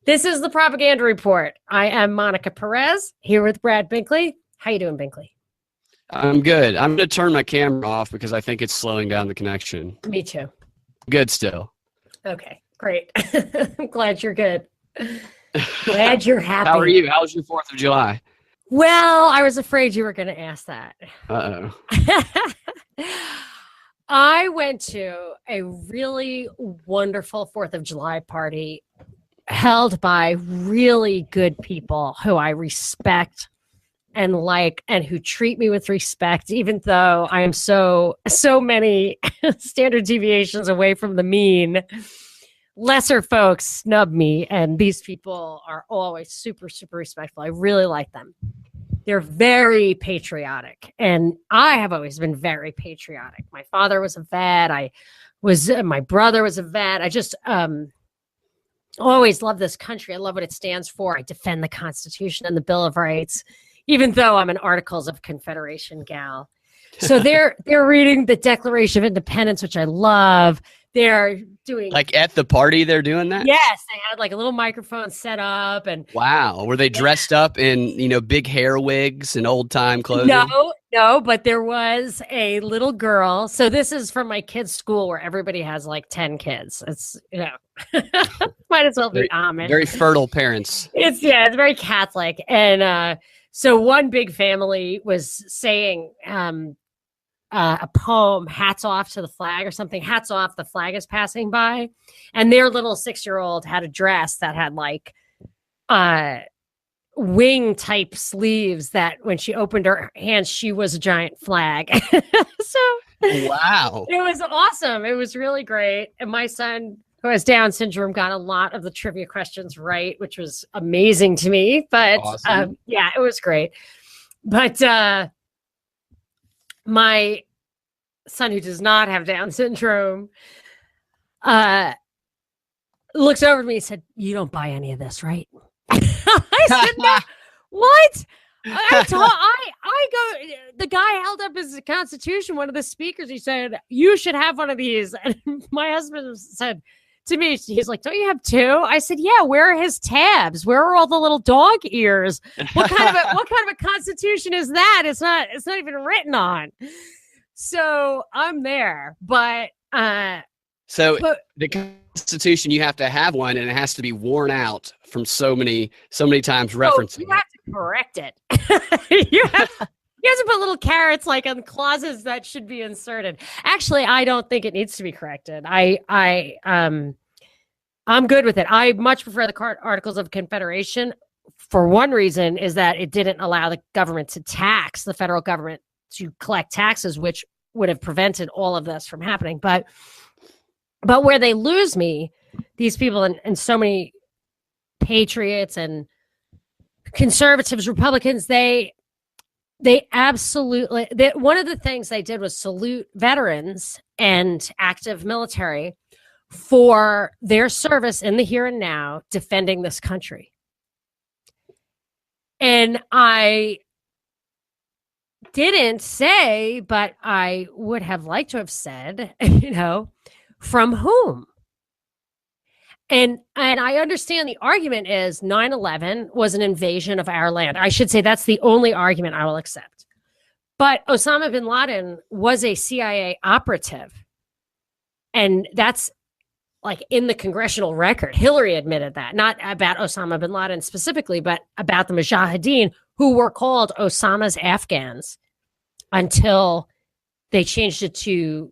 This is the Propaganda Report. I am Monica Perez here with Brad Binkley. How you doing, Binkley? I'm good. I'm going to turn my camera off because I think it's slowing down the connection. Me too. Good still. Okay, great. I'm glad you're good. Glad you're happy. How are you? How was your 4th of July? Well, I was afraid you were going to ask that. Uh-oh. I went to a really wonderful 4th of July party held by really good people who I respect and like, and who treat me with respect, even though I am so many standard deviations away from the mean. Lesser folks snub me, and these people are always super, super respectful. I really like them. They're very patriotic, and I have always been very patriotic. My father was a vet. My brother was a vet. I just always love this country. I love what it stands for. I defend the Constitution and the Bill of Rights, even though I'm an Articles of Confederation gal. So they're reading the Declaration of Independence, which I love. They're doing like at the party. They're doing that. Yes, they had like a little microphone set up, and wow, were they dressed up in big hair wigs and old time clothing? No, but there was a little girl. So this is from my kids' school where everybody has like 10 kids. It's might as well be Amish. Very fertile parents. It's very Catholic, and so one big family was saying a poem, hats off to the flag or something. Hats off, the flag is passing by. And their little 6-year-old had a dress that had like wing type sleeves that when she opened her hands, she was a giant flag. So wow, it was awesome. It was really great. And my son, who has Down syndrome, got a lot of the trivia questions right, which was amazing to me. But awesome. it was great. But my son, who does not have Down syndrome, looks over at me and said, "You don't buy any of this, right?" I said, "No." What? I go, the guy held up his Constitution, one of the speakers, he said, "You should have one of these." And my husband said to me, he's like, "Don't you have two?" I said, "Yeah, where are his tabs? Where are all the little dog ears? What kind of a Constitution is that? It's not even written on." So I'm there, but the Constitution, you have to have one, and it has to be worn out from so many times referencing. You have to correct it. You have to put little carrots like on clauses that should be inserted. Actually, I don't think it needs to be corrected. I'm good with it. I much prefer the Articles of Confederation. For one reason is that it didn't allow the government to tax the federal government to collect taxes, which would have prevented all of this from happening. But where they lose me, these people and so many patriots and conservatives, Republicans, they absolutely, one of the things they did was salute veterans and active military for their service in the here and now, defending this country. And I didn't say, but I would have liked to have said, from whom? And I understand the argument is 9/11 was an invasion of our land. I should say that's the only argument I will accept. But Osama bin Laden was a CIA operative. And that's like in the congressional record. Hillary admitted that, not about Osama bin Laden specifically, but about the Mujahideen, who were called Osama's Afghans until they changed it to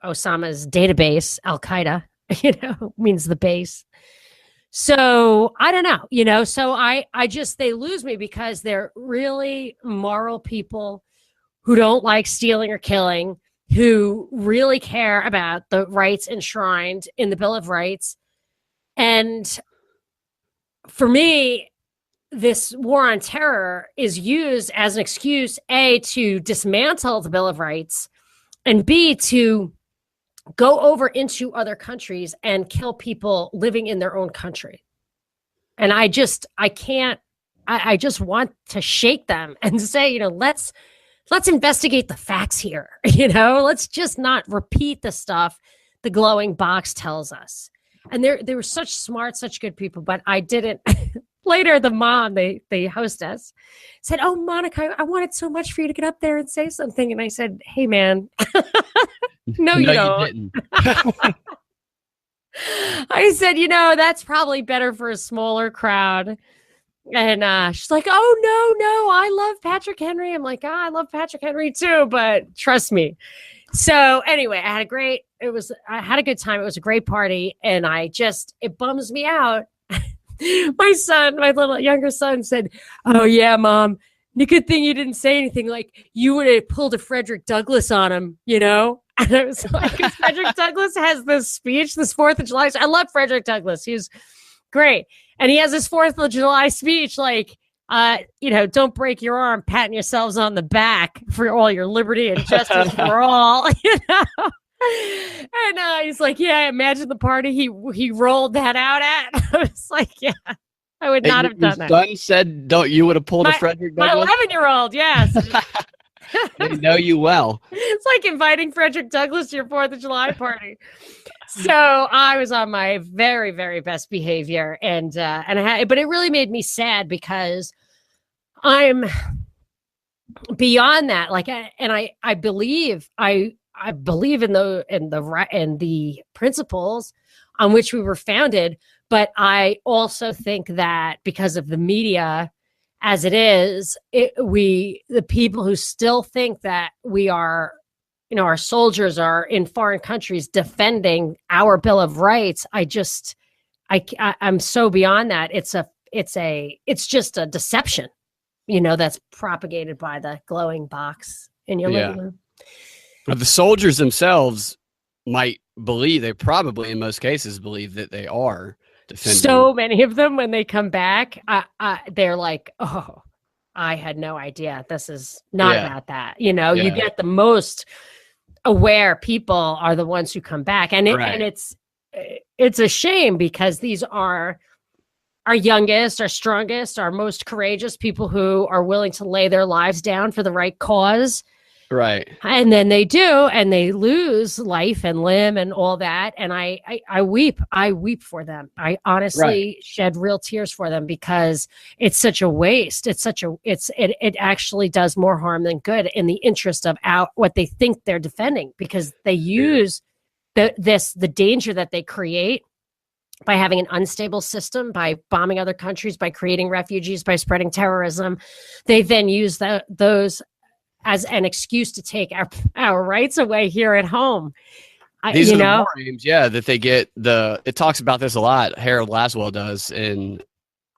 Osama's database, Al-Qaeda, means the base. So I don't know, so I just, they lose me because they're really moral people who don't like stealing or killing, who really care about the rights enshrined in the Bill of Rights. And for me, this war on terror is used as an excuse, A, to dismantle the Bill of Rights, and B, to go over into other countries and kill people living in their own country. And I just want to shake them and say, let's investigate the facts here. Let's just not repeat the stuff the glowing box tells us. And they were such smart, such good people, but I didn't. Later, the mom, the hostess, said, "Oh, Monica, I wanted so much for you to get up there and say something." And I said, "Hey, man, no, you don't." You didn't. I said, that's probably better for a smaller crowd. And she's like, "Oh, no, I love Patrick Henry." I'm like, I love Patrick Henry too, but trust me. So anyway, I had a good time. It was a great party. And it bums me out. My little younger son said, "Oh yeah, Mom, good thing you didn't say anything. Like you would have pulled a Frederick Douglass on him, And I was like, Frederick Douglass has this speech, this 4th of July. I love Frederick Douglass. He's great. And he has this 4th of July speech, like, don't break your arm, patting yourselves on the back for all your liberty and justice for all, And he's like, yeah, imagine the party he rolled that out at. I was like, yeah, I would not have done that. Son said, you would have pulled a Frederick Douglass? My 11-year-old, yes. They know you well. It's like inviting Frederick Douglass to your 4th of July party. So I was on my very, very best behavior, but it really made me sad because I'm beyond that. Like, and I believe in the principles on which we were founded, but I also think that because of the media as it is, the people who still think that we are, our soldiers are in foreign countries defending our Bill of Rights. I'm so beyond that. It's just a deception, that's propagated by the glowing box in your living room. The soldiers themselves might believe, they probably in most cases believe that they are defending. So many of them, when they come back, they're like, "Oh, I had no idea. This is not about that." You get the most aware people are the ones who come back. And it's a shame because these are our youngest, our strongest, our most courageous people who are willing to lay their lives down for the right cause. Right. And then they do, and they lose life and limb and all that. And I weep. I weep for them. I honestly shed real tears for them because it's such a waste. It actually does more harm than good in the interest of what they think they're defending, because they use the danger that they create by having an unstable system, by bombing other countries, by creating refugees, by spreading terrorism. They then use those as an excuse to take our rights away here at home. These are the war aims, that they get. It talks about this a lot. Harold Lasswell does in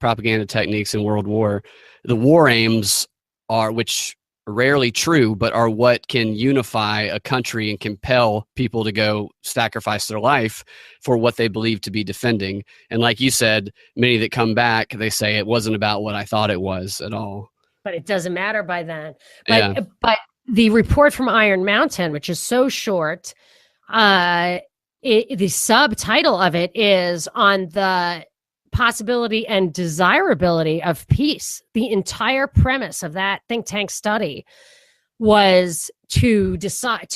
Propaganda Techniques in World War. The war aims are, which are rarely true, but are what can unify a country and compel people to go sacrifice their life for what they believe to be defending. And like you said, many that come back, they say it wasn't about what I thought it was at all. But it doesn't matter by then. But the report from Iron Mountain, which is so short, the subtitle of it is on the possibility and desirability of peace. The entire premise of that think tank study was to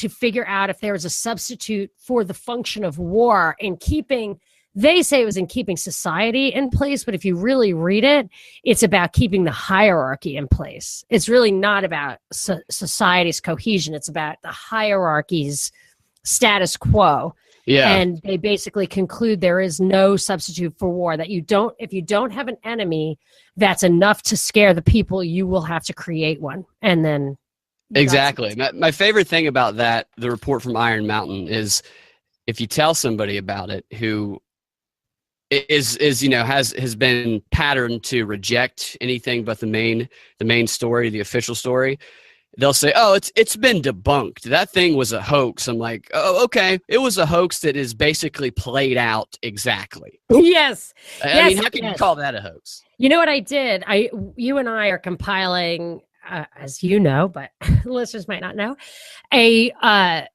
figure out if there was a substitute for the function of war in keeping. They say it was in keeping society in place, but if you really read it, it's about keeping the hierarchy in place. It's really not about society's cohesion. It's about the hierarchy's status quo. Yeah. And they basically conclude there is no substitute for war, that if you don't have an enemy that's enough to scare the people, you will have to create one. And then. Exactly. My favorite thing about the report from Iron Mountain is if you tell somebody about it who has been patterned to reject anything but the main story, the official story, they'll say, "Oh, it's been debunked. That thing was a hoax." I'm like, "Oh, okay. It was a hoax that is basically played out exactly." Yes. I mean, how can you call that a hoax? You know what I did? You and I are compiling, as you know, but listeners might not know, a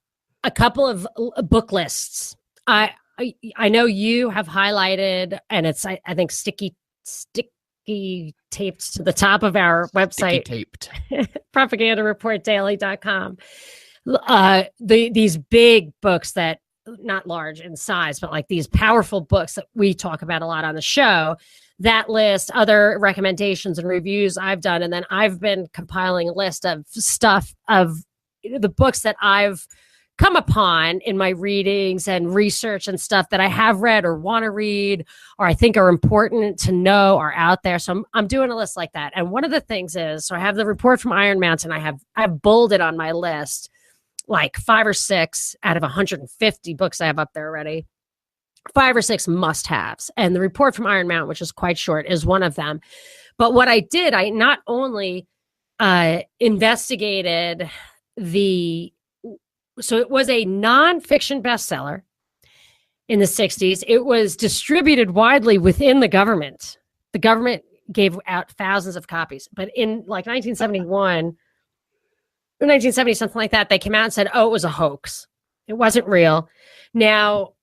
couple of book lists. I know you have highlighted, and it's I think sticky taped to the top of our website, propagandareportdaily.com. These big books that not large in size, but like these powerful books that we talk about a lot on the show, that list, other recommendations and reviews I've done. And then I've been compiling a list of stuff of the books that I've come upon in my readings and research and stuff that I have read or want to read or I think are important to know are out there. So I'm doing a list like that. And one of the things is, so I have the report from Iron Mountain. I've bolded on my list like 5 or 6 out of 150 books I have up there already. 5 or 6 must-haves. And the report from Iron Mountain, which is quite short, is one of them. But what I did, I not only investigated so it was a nonfiction bestseller in the 60s. It was distributed widely within the government. The government gave out thousands of copies. But in like 1971 or 1970, something like that, they came out and said, oh, it was a hoax. It wasn't real. Now,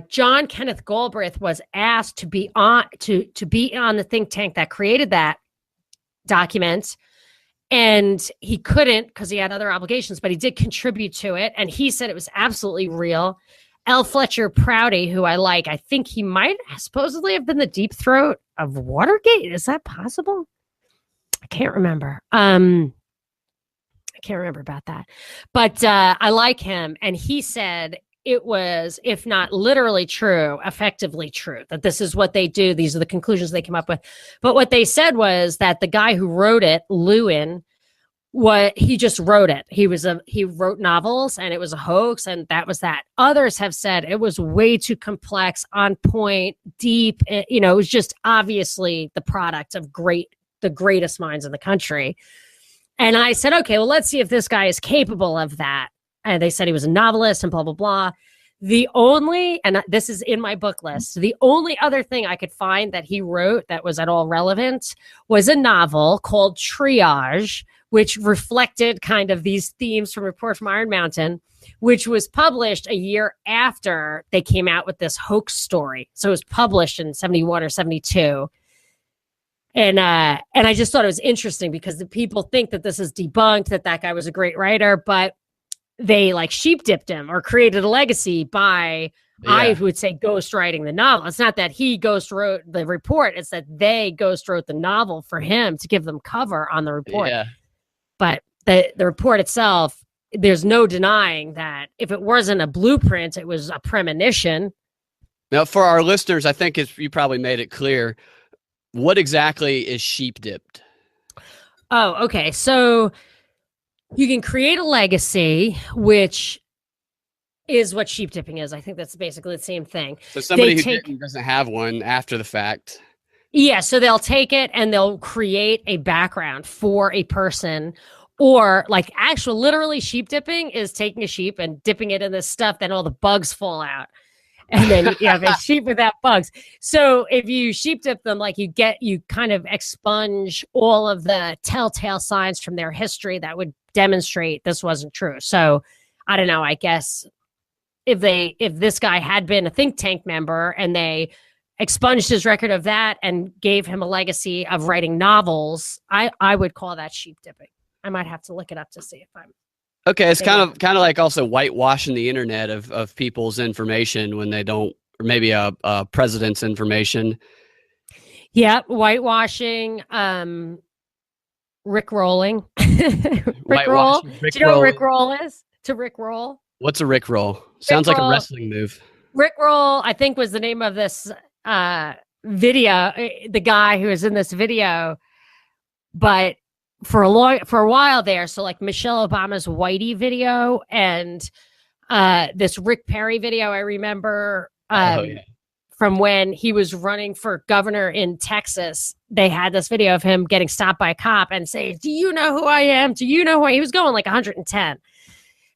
John Kenneth Galbraith was asked to be on the think tank that created that document. And he couldn't because he had other obligations, but he did contribute to it. And he said it was absolutely real. L. Fletcher Prouty, who I like, I think he might supposedly have been the deep throat of Watergate. Is that possible? I can't remember. I can't remember about that. But I like him. And he said it was, if not literally true, effectively true, that this is what they do. These are the conclusions they came up with. But what they said was that the guy who wrote it, Lewin, he just wrote it. He wrote novels and it was a hoax and that was that. Others have said it was way too complex, on point, deep. It was just obviously the product of the greatest minds in the country. And I said, okay, well, let's see if this guy is capable of that. And they said he was a novelist and blah, blah, blah. And this is in my book list, the only other thing I could find that he wrote that was at all relevant was a novel called Triage, which reflected kind of these themes from Report from Iron Mountain, which was published a year after they came out with this hoax story. So it was published in 71 or 72. And I just thought it was interesting because the people think that this is debunked, that guy was a great writer, but they like sheep dipped him or created a legacy by, I would say, ghost writing the novel. It's not that he ghost wrote the report. It's that they ghost wrote the novel for him to give them cover on the report. Yeah. But the report itself, there's no denying that if it wasn't a blueprint, it was a premonition. Now, for our listeners, I think you probably made it clear. What exactly is sheep dipped? Oh, okay. So you can create a legacy, which is what sheep dipping is. I think that's basically the same thing. So somebody who doesn't have one after the fact. Yeah, so they'll take it and they'll create a background for a person, or like literally sheep dipping is taking a sheep and dipping it in this stuff, then all the bugs fall out. And then you have a sheep without bugs. So if you sheep dip them, like you kind of expunge all of the telltale signs from their history that would demonstrate this wasn't true. So I don't know, I guess if this guy had been a think tank member and they expunged his record of that and gave him a legacy of writing novels, I would call that sheep dipping. I might have to look it up to see if I'm okay. It's kind of like also whitewashing the internet of people's information when they don't, or maybe a president's information. Yeah, whitewashing, Rickrolling. Rickroll. Do you know what Rickroll is? To Rickroll. What's a Rickroll? Sounds like a wrestling move. Rickroll, I think, was the name of this video. The guy who was in this video, but for a while there. So like Michelle Obama's Whitey video and this Rick Perry video, I remember from when he was running for governor in Texas. They had this video of him getting stopped by a cop and saying, "Do you know who I am? Do you know who I am?" He was going like 110.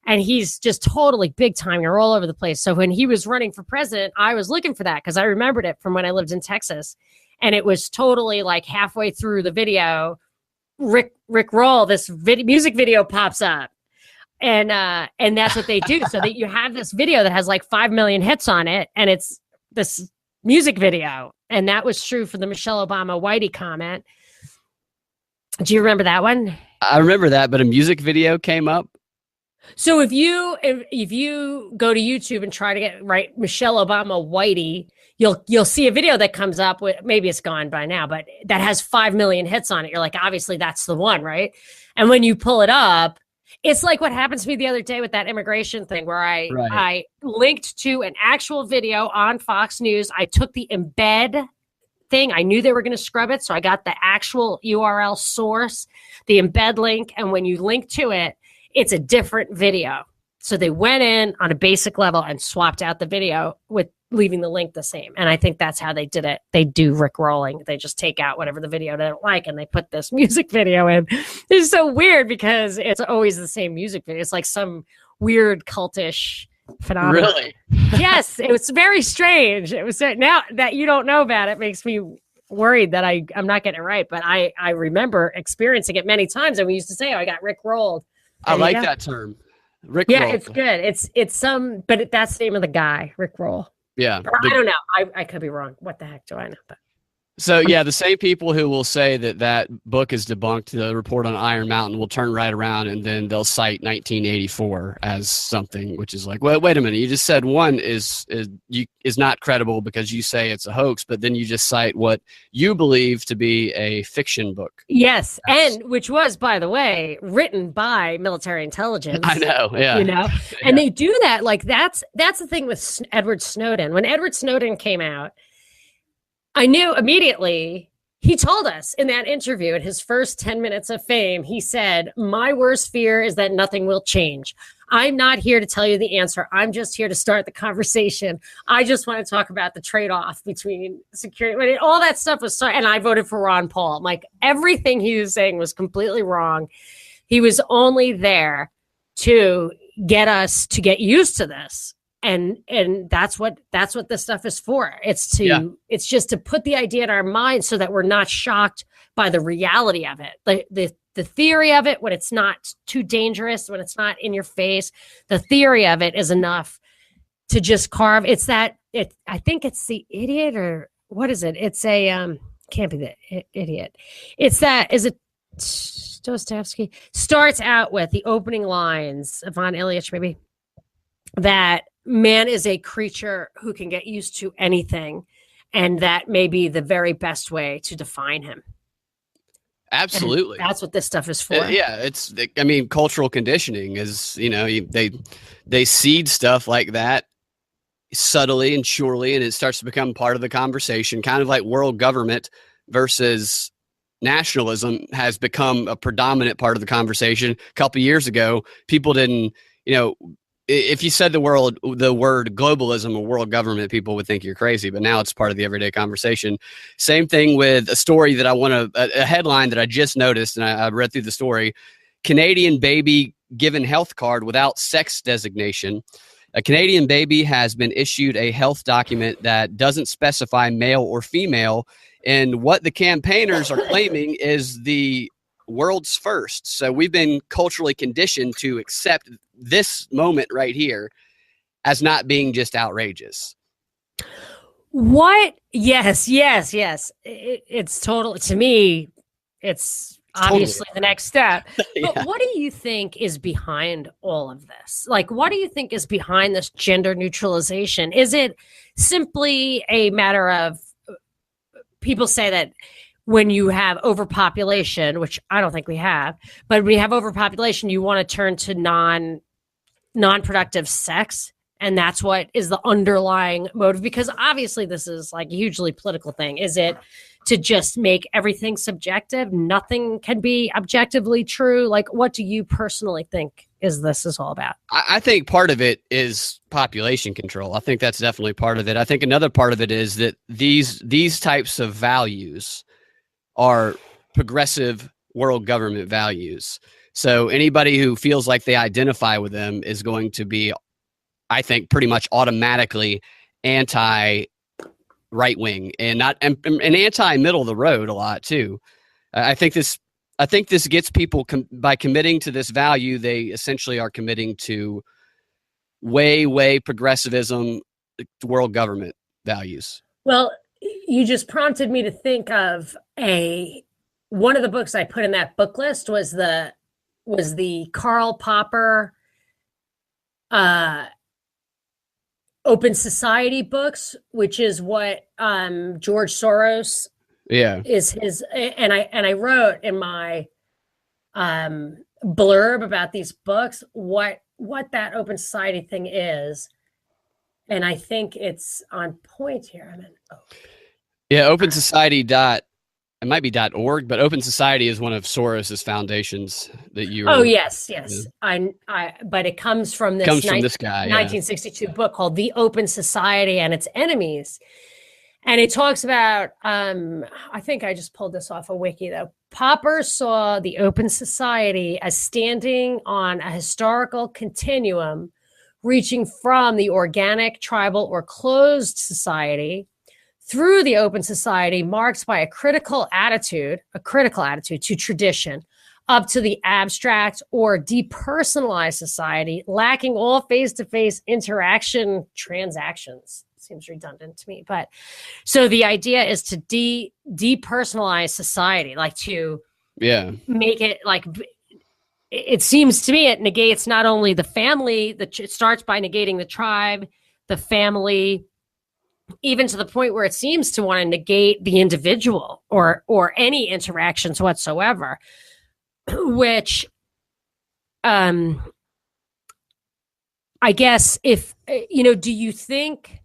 And he's just totally big time. You're all over the place. So when he was running for president, I was looking for that because I remembered it from when I lived in Texas. And it was totally like halfway through the video, Rick Roll, this music video pops up. And that's what they do. So that you have this video that has like 5 million hits on it. And it's this music video. And that was true for the Michelle Obama Whitey comment. Do you remember that one? I remember that, but a music video came up. So if you go to YouTube and try to get right Michelle Obama Whitey, you'll see a video that comes up with, maybe it's gone by now, but that has 5 million hits on it. You're like, obviously that's the one, right? And when you pull it up, it's like what happened to me the other day with that immigration thing where I linked to an actual video on Fox News. I took the embed thing. I knew they were going to scrub it, so I got the actual URL source, the embed link, and when you link to it, it's a different video. So they went in on a basic level and swapped out the video with leaving the link the same. And I think that's how they did it. They do Rickrolling. They just take out whatever the video they don't like and they put this music video in. It's so weird because it's always the same music video. It's like some weird cultish phenomenon. Really? Yes, it was very strange. It was now that you don't know about it makes me worried that I'm not getting it right. But I remember experiencing it many times. And we used to say, oh, I got Rickrolled. I like that term. Rickroll. Yeah, it's good. It's some, but that's the name of the guy, Rickroll. Yeah. I don't know. I could be wrong. What the heck do I know? But so yeah, the same people who will say that book is debunked, the report on Iron Mountain, will turn right around and then they'll cite 1984 as something, which is like, well, wait a minute, you just said one is not credible because you say it's a hoax, but then you just cite what you believe to be a fiction book. Yes, and which was, by the way, written by military intelligence. I know, yeah, and they do that. Like that's the thing with Edward Snowden. When Edward Snowden came out, I knew immediately. He told us in that interview at his first 10 minutes of fame, he said, my worst fear is that nothing will change. I'm not here to tell you the answer. I'm just here to start the conversation. I just want to talk about the trade-off between security. All that stuff was and I voted for Ron Paul. Like everything he was saying was completely wrong. He was only there to get us to get used to this. And that's what this stuff is for. It's just to put the idea in our minds so that we're not shocked by the reality of it. The theory of it, when it's not too dangerous, when it's not in your face, the theory of it is enough to just carve. I think it's the idiot, or what is it? It's can't be the idiot. It's that, is it Dostoevsky? Starts out with the opening lines of Von Ilyich, maybe, that man is a creature who can get used to anything, and that may be the very best way to define him. Absolutely. And that's what this stuff is for. Cultural conditioning is, they seed stuff like that subtly and surely, and it starts to become part of the conversation, kind of like world government versus nationalism has become a predominant part of the conversation. A couple of years ago, people didn't, if you said the word globalism or world government, people would think you're crazy, but now it's part of the everyday conversation. Same thing with a story that a headline that I just noticed, and I read through the story. Canadian baby given health card without sex designation. A Canadian baby has been issued a health document that doesn't specify male or female, and what the campaigners are claiming is the world's first. So we've been culturally conditioned to accept this moment right here as not being just outrageous. What? Yes. It's total. To me, it's obviously the next step. But what do you think is behind all of this? Like, what do you think is behind this gender neutralization? Is it simply a matter of people say that when you have overpopulation, which I don't think we have, but when you have overpopulation, you want to turn to non-productive sex, and that's what is the underlying motive? Because obviously this is like a hugely political thing. Is it to just make everything subjective? Nothing can be objectively true. Like, what do you personally think this is all about? I think part of it is population control. I think that's definitely part of it. I think another part of it is that these types of values are progressive world government values. So anybody who feels like they identify with them is going to be, I think, pretty much automatically anti right wing and anti middle of the road a lot too. I think this gets people by committing to this value. They essentially are committing to way progressivism, world government values. Well, you just prompted me to think of one of the books I put in that book list was the Karl Popper uh, open society books, which is what George Soros is his. And I wrote in my blurb about these books what that open society thing is, and I think it's on point here. I'm in Open Society it might be .org, but Open Society is one of Soros's foundations that you. Yes. I but it comes from this guy, 1962 book called The Open Society and Its Enemies. And it talks about, I think I just pulled this off a wiki though. Popper saw the open society as standing on a historical continuum reaching from the organic, tribal, or closed society through the open society marked by a critical attitude to tradition, up to the abstract or depersonalized society, lacking all face-to-face interaction transactions. Seems redundant to me, but so the idea is to depersonalize society, like to make it like, it seems to me it negates not only the family, it starts by negating the tribe, the family, even to the point where it seems to want to negate the individual or any interactions whatsoever, which I guess if, do you think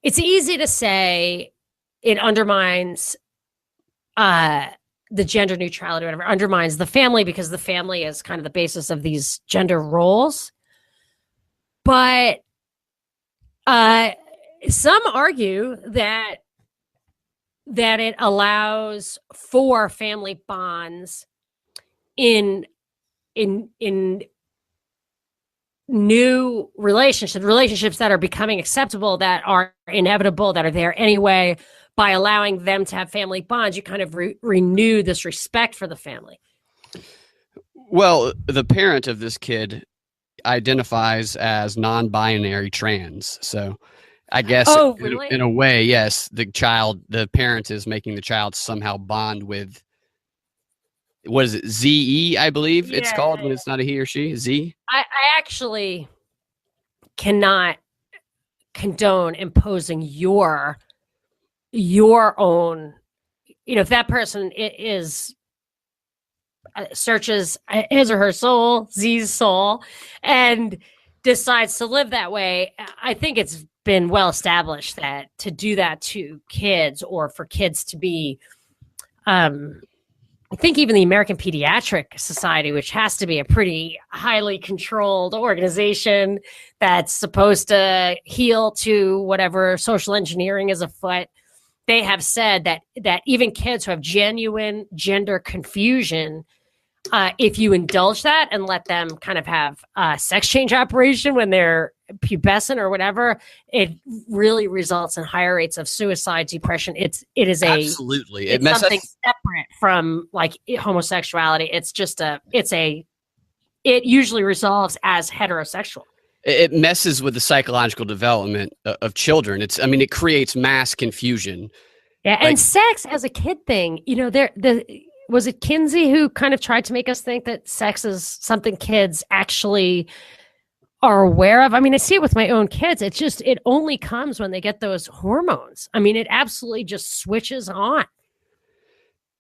it's easy to say it undermines the gender neutrality, whatever, undermines the family because the family is kind of the basis of these gender roles. But some argue that it allows for family bonds in new relationships that are becoming acceptable, that are inevitable, that are there anyway. By allowing them to have family bonds, you kind of renew this respect for the family. Well, the parent of this kid identifies as non-binary trans, so I guess in a way, yes, the parent is making the child somehow bond with, what is it, ZE, I believe it's called when it's not a he or she, Z? I actually cannot condone imposing your own, if that person is searches his or her soul, Z's soul, and decides to live that way. I think it's been well established that to do that to kids, or for kids to be, I think even the American Pediatric Society, which has to be a pretty highly controlled organization that's supposed to heal to whatever social engineering is afoot, they have said that even kids who have genuine gender confusion, if you indulge that and let them kind of have a sex change operation when they're pubescent or whatever, it really results in higher rates of suicide, depression. It is absolutely it's something separate from like homosexuality. It's just it usually resolves as heterosexual. It messes with the psychological development of children. It creates mass confusion. Yeah, and sex as a kid thing, was it Kinsey who kind of tried to make us think that sex is something kids actually are aware of? I see it with my own kids. It only comes when they get those hormones. It absolutely just switches on.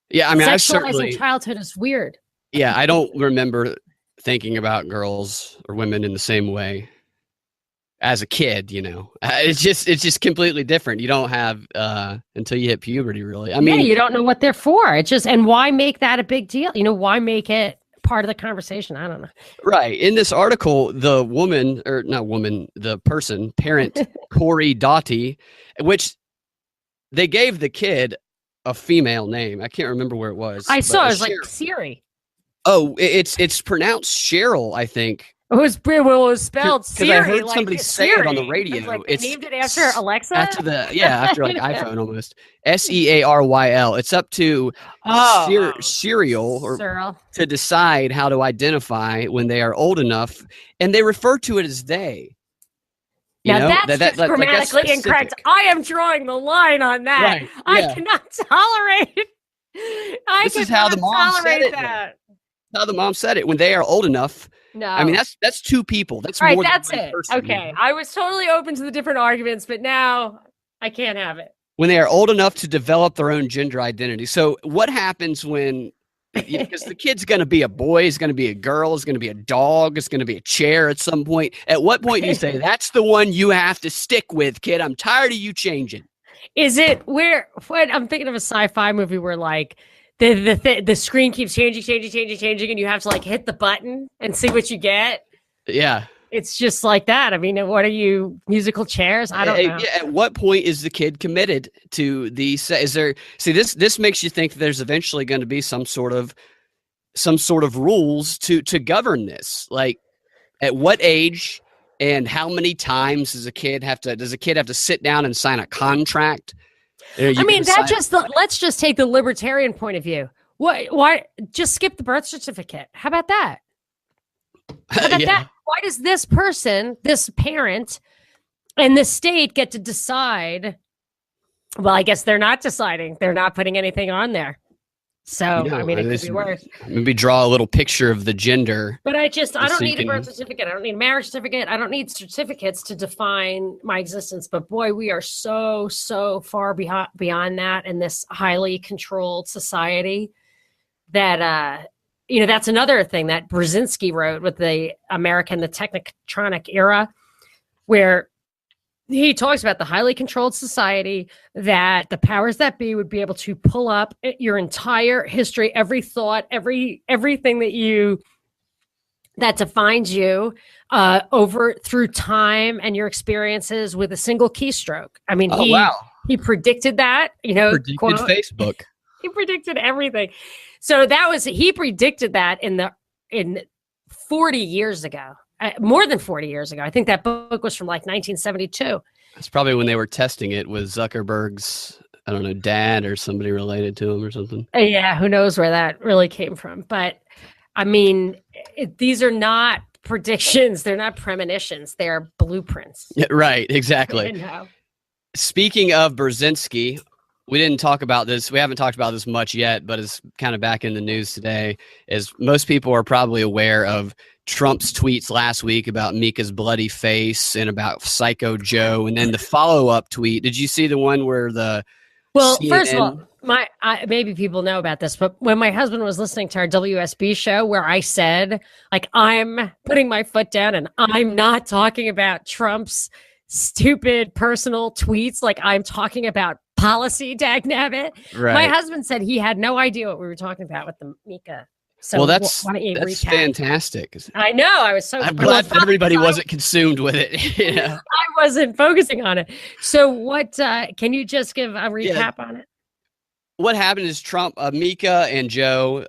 Yeah, sexualizing childhood is weird. Yeah, I don't remember thinking about girls or women in the same way as a kid. It's just completely different. You don't have until you hit puberty, really. You don't know what they're for. It's just, and why make that a big deal? Why make it part of the conversation? I don't know. Right. In this article, the parent Corey Doughty, which they gave the kid a female name. I can't remember where it was. I saw it was like Siri. Oh, it's pronounced Cheryl, I think. It was spelled Siri. Because I heard somebody say it on the radio. It's named it after Alexa? After like iPhone almost. SEARYL. It's up to Serial to decide how to identify when they are old enough, and they refer to it as they. That's grammatically incorrect. I am drawing the line on that. Right, yeah. I cannot tolerate. This is how the mom said it. How the mom said it. When they are old enough No. I mean, that's two people. That's right. more That's than one it. person. Okay. I was totally open to the different arguments, but now I can't have it. When they are old enough to develop their own gender identity. So what happens when, because the kid's going to be a boy, is going to be a girl, is going to be a dog, is going to be a chair at some point. At what point do you say, that's the one you have to stick with, kid? I'm tired of you changing. Is it what I'm thinking of a sci-fi movie where like the screen keeps changing, and you have to like hit the button and see what you get? Yeah. It's just like that. I mean, what are you, musical chairs? I don't know. At what point is the kid committed to the? Is there? See, this makes you think that there's eventually going to be some sort of rules to govern this. Like, at what age and how many times does a kid have to sit down and sign a contract? I mean, let's just take the libertarian point of view. Why just skip the birth certificate? How about that? How about that? Why does this person, this parent, and the state get to decide? Well, I guess they're not deciding. They're not putting anything on there. So, I mean, it could be worse. Maybe draw a little picture of the gender. But I don't need a birth certificate. I don't need a marriage certificate. I don't need certificates to define my existence. But boy, we are so far beyond that in this highly controlled society that, that's another thing that Brzezinski wrote with the Technotronic era, where he talks about the highly controlled society, that the powers that be would be able to pull up your entire history, every thought, everything that defines you over through time and your experiences with a single keystroke. I mean, he predicted that, predicted Facebook. He predicted everything. So he predicted that in 40 years ago, more than 40 years ago. I think that book was from like 1972. That's probably when they were testing it with Zuckerberg's, I don't know, dad or somebody related to him or something. Yeah, who knows where that really came from. But I mean, these are not predictions. They're not premonitions. They're blueprints. Yeah, right, exactly. Speaking of Brzezinski, we didn't talk about this. We haven't talked about this much yet, but it's kind of back in the news today. As most people are probably aware of Trump's tweets last week about Mika's bloody face and about Psycho Joe, and then the follow-up tweet. Did you see the one where CNN... First of all, maybe people know about this, but when my husband was listening to our WSB show, where I said, like, I'm putting my foot down and I'm not talking about Trump's stupid personal tweets, like I'm talking about policy, dagnabbit. Right. My husband said he had no idea what we were talking about with the Mika. So that's recap? Fantastic. I know. I was so. I'm glad everybody wasn't consumed with it. I wasn't focusing on it. So what? Can you just give a recap on it? What happened is Trump, Mika, and Joe.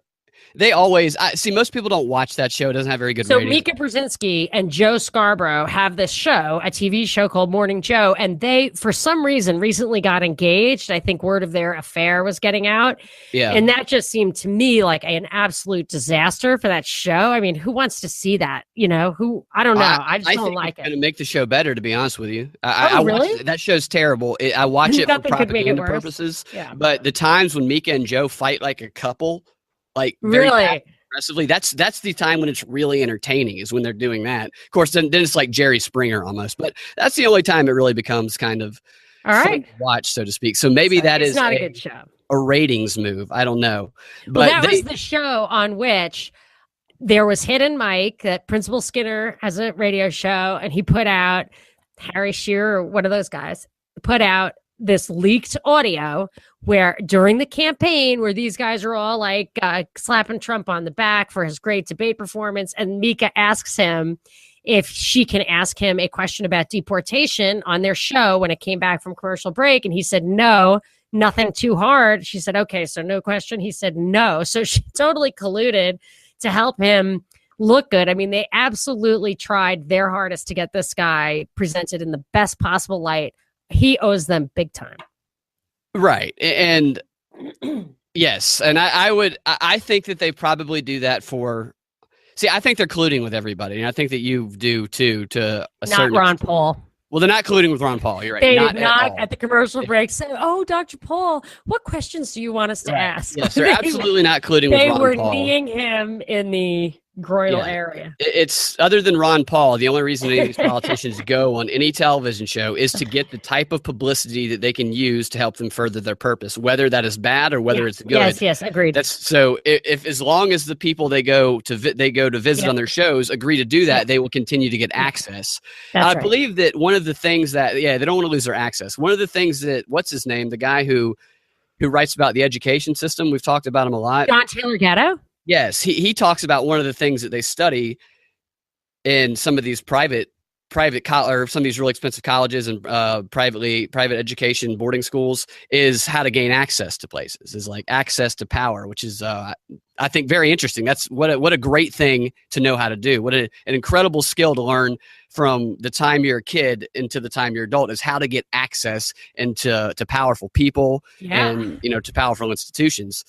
They always see. Most people don't watch that show. It doesn't have very good ratings. So Mika Brzezinski and Joe Scarborough have this show, a TV show called Morning Joe, and they, for some reason, recently got engaged. I think word of their affair was getting out. Yeah, and that just seemed to me like an absolute disaster for that show. I mean, who wants to see that? I don't know. I just don't like it. It's going to make the show better, to be honest with you. Really? That showow's terrible. I watch it for propaganda purposes. Yeah. But the times when Mika and Joe fight like a couple. Like really aggressively, that's the time when it's really entertaining, is when they're doing that. Of course, then it's like Jerry Springer almost, but that's the only time it really becomes kind of fun to watch, so to speak. So maybe that is not a good show, a ratings move. I don't know, but that was the show on which there was Hidden Mike, that Principal Skinner has a radio show, and he put out, Harry Shearer, or one of those guys, put out this leaked audio where during the campaign, where these guys are all like slapping Trump on the back for his great debate performance, and Mika asks him if she can ask him a question about deportation on their show when it came back from commercial break, and he said no, nothing too hard. She said, okay, so no question. He said no. So she totally colluded to help him look good. I mean, they absolutely tried their hardest to get this guy presented in the best possible light. He owes them big time. Right. And yes. And I think that they probably do that I think they're colluding with everybody. And I think that you do too, to a certain Not Ron Paul. Well, they're not colluding with Ron Paul. You're right. They did not at the commercial break say, oh, Dr. Paul, what questions do you want us to ask? Yes, they're absolutely not colluding with Ron Paul. They were kneeing him in the groinal area. It's other than Ron Paul, the only reason any of these politicians go on any television show is to get the type of publicity that they can use to help them further their purpose, whether that is bad or whether it's good. Yes, agreed. That's so. If as long as the people they go to visit on their shows agree to do that, they will continue to get access. I believe that one of the things that they don't want to lose their access. One of the things that what's his name, the guy who writes about the education system, we've talked about him a lot. John Taylor Gatto. Yes, he talks about one of the things that they study in some of these private or some of these really expensive colleges and private education boarding schools is how to gain access to places, is like access to power, which is I think very interesting. That's what a great thing to know how to do. What an incredible skill to learn from the time you're a kid into the time you're adult, is how to get access into powerful people and to powerful institutions.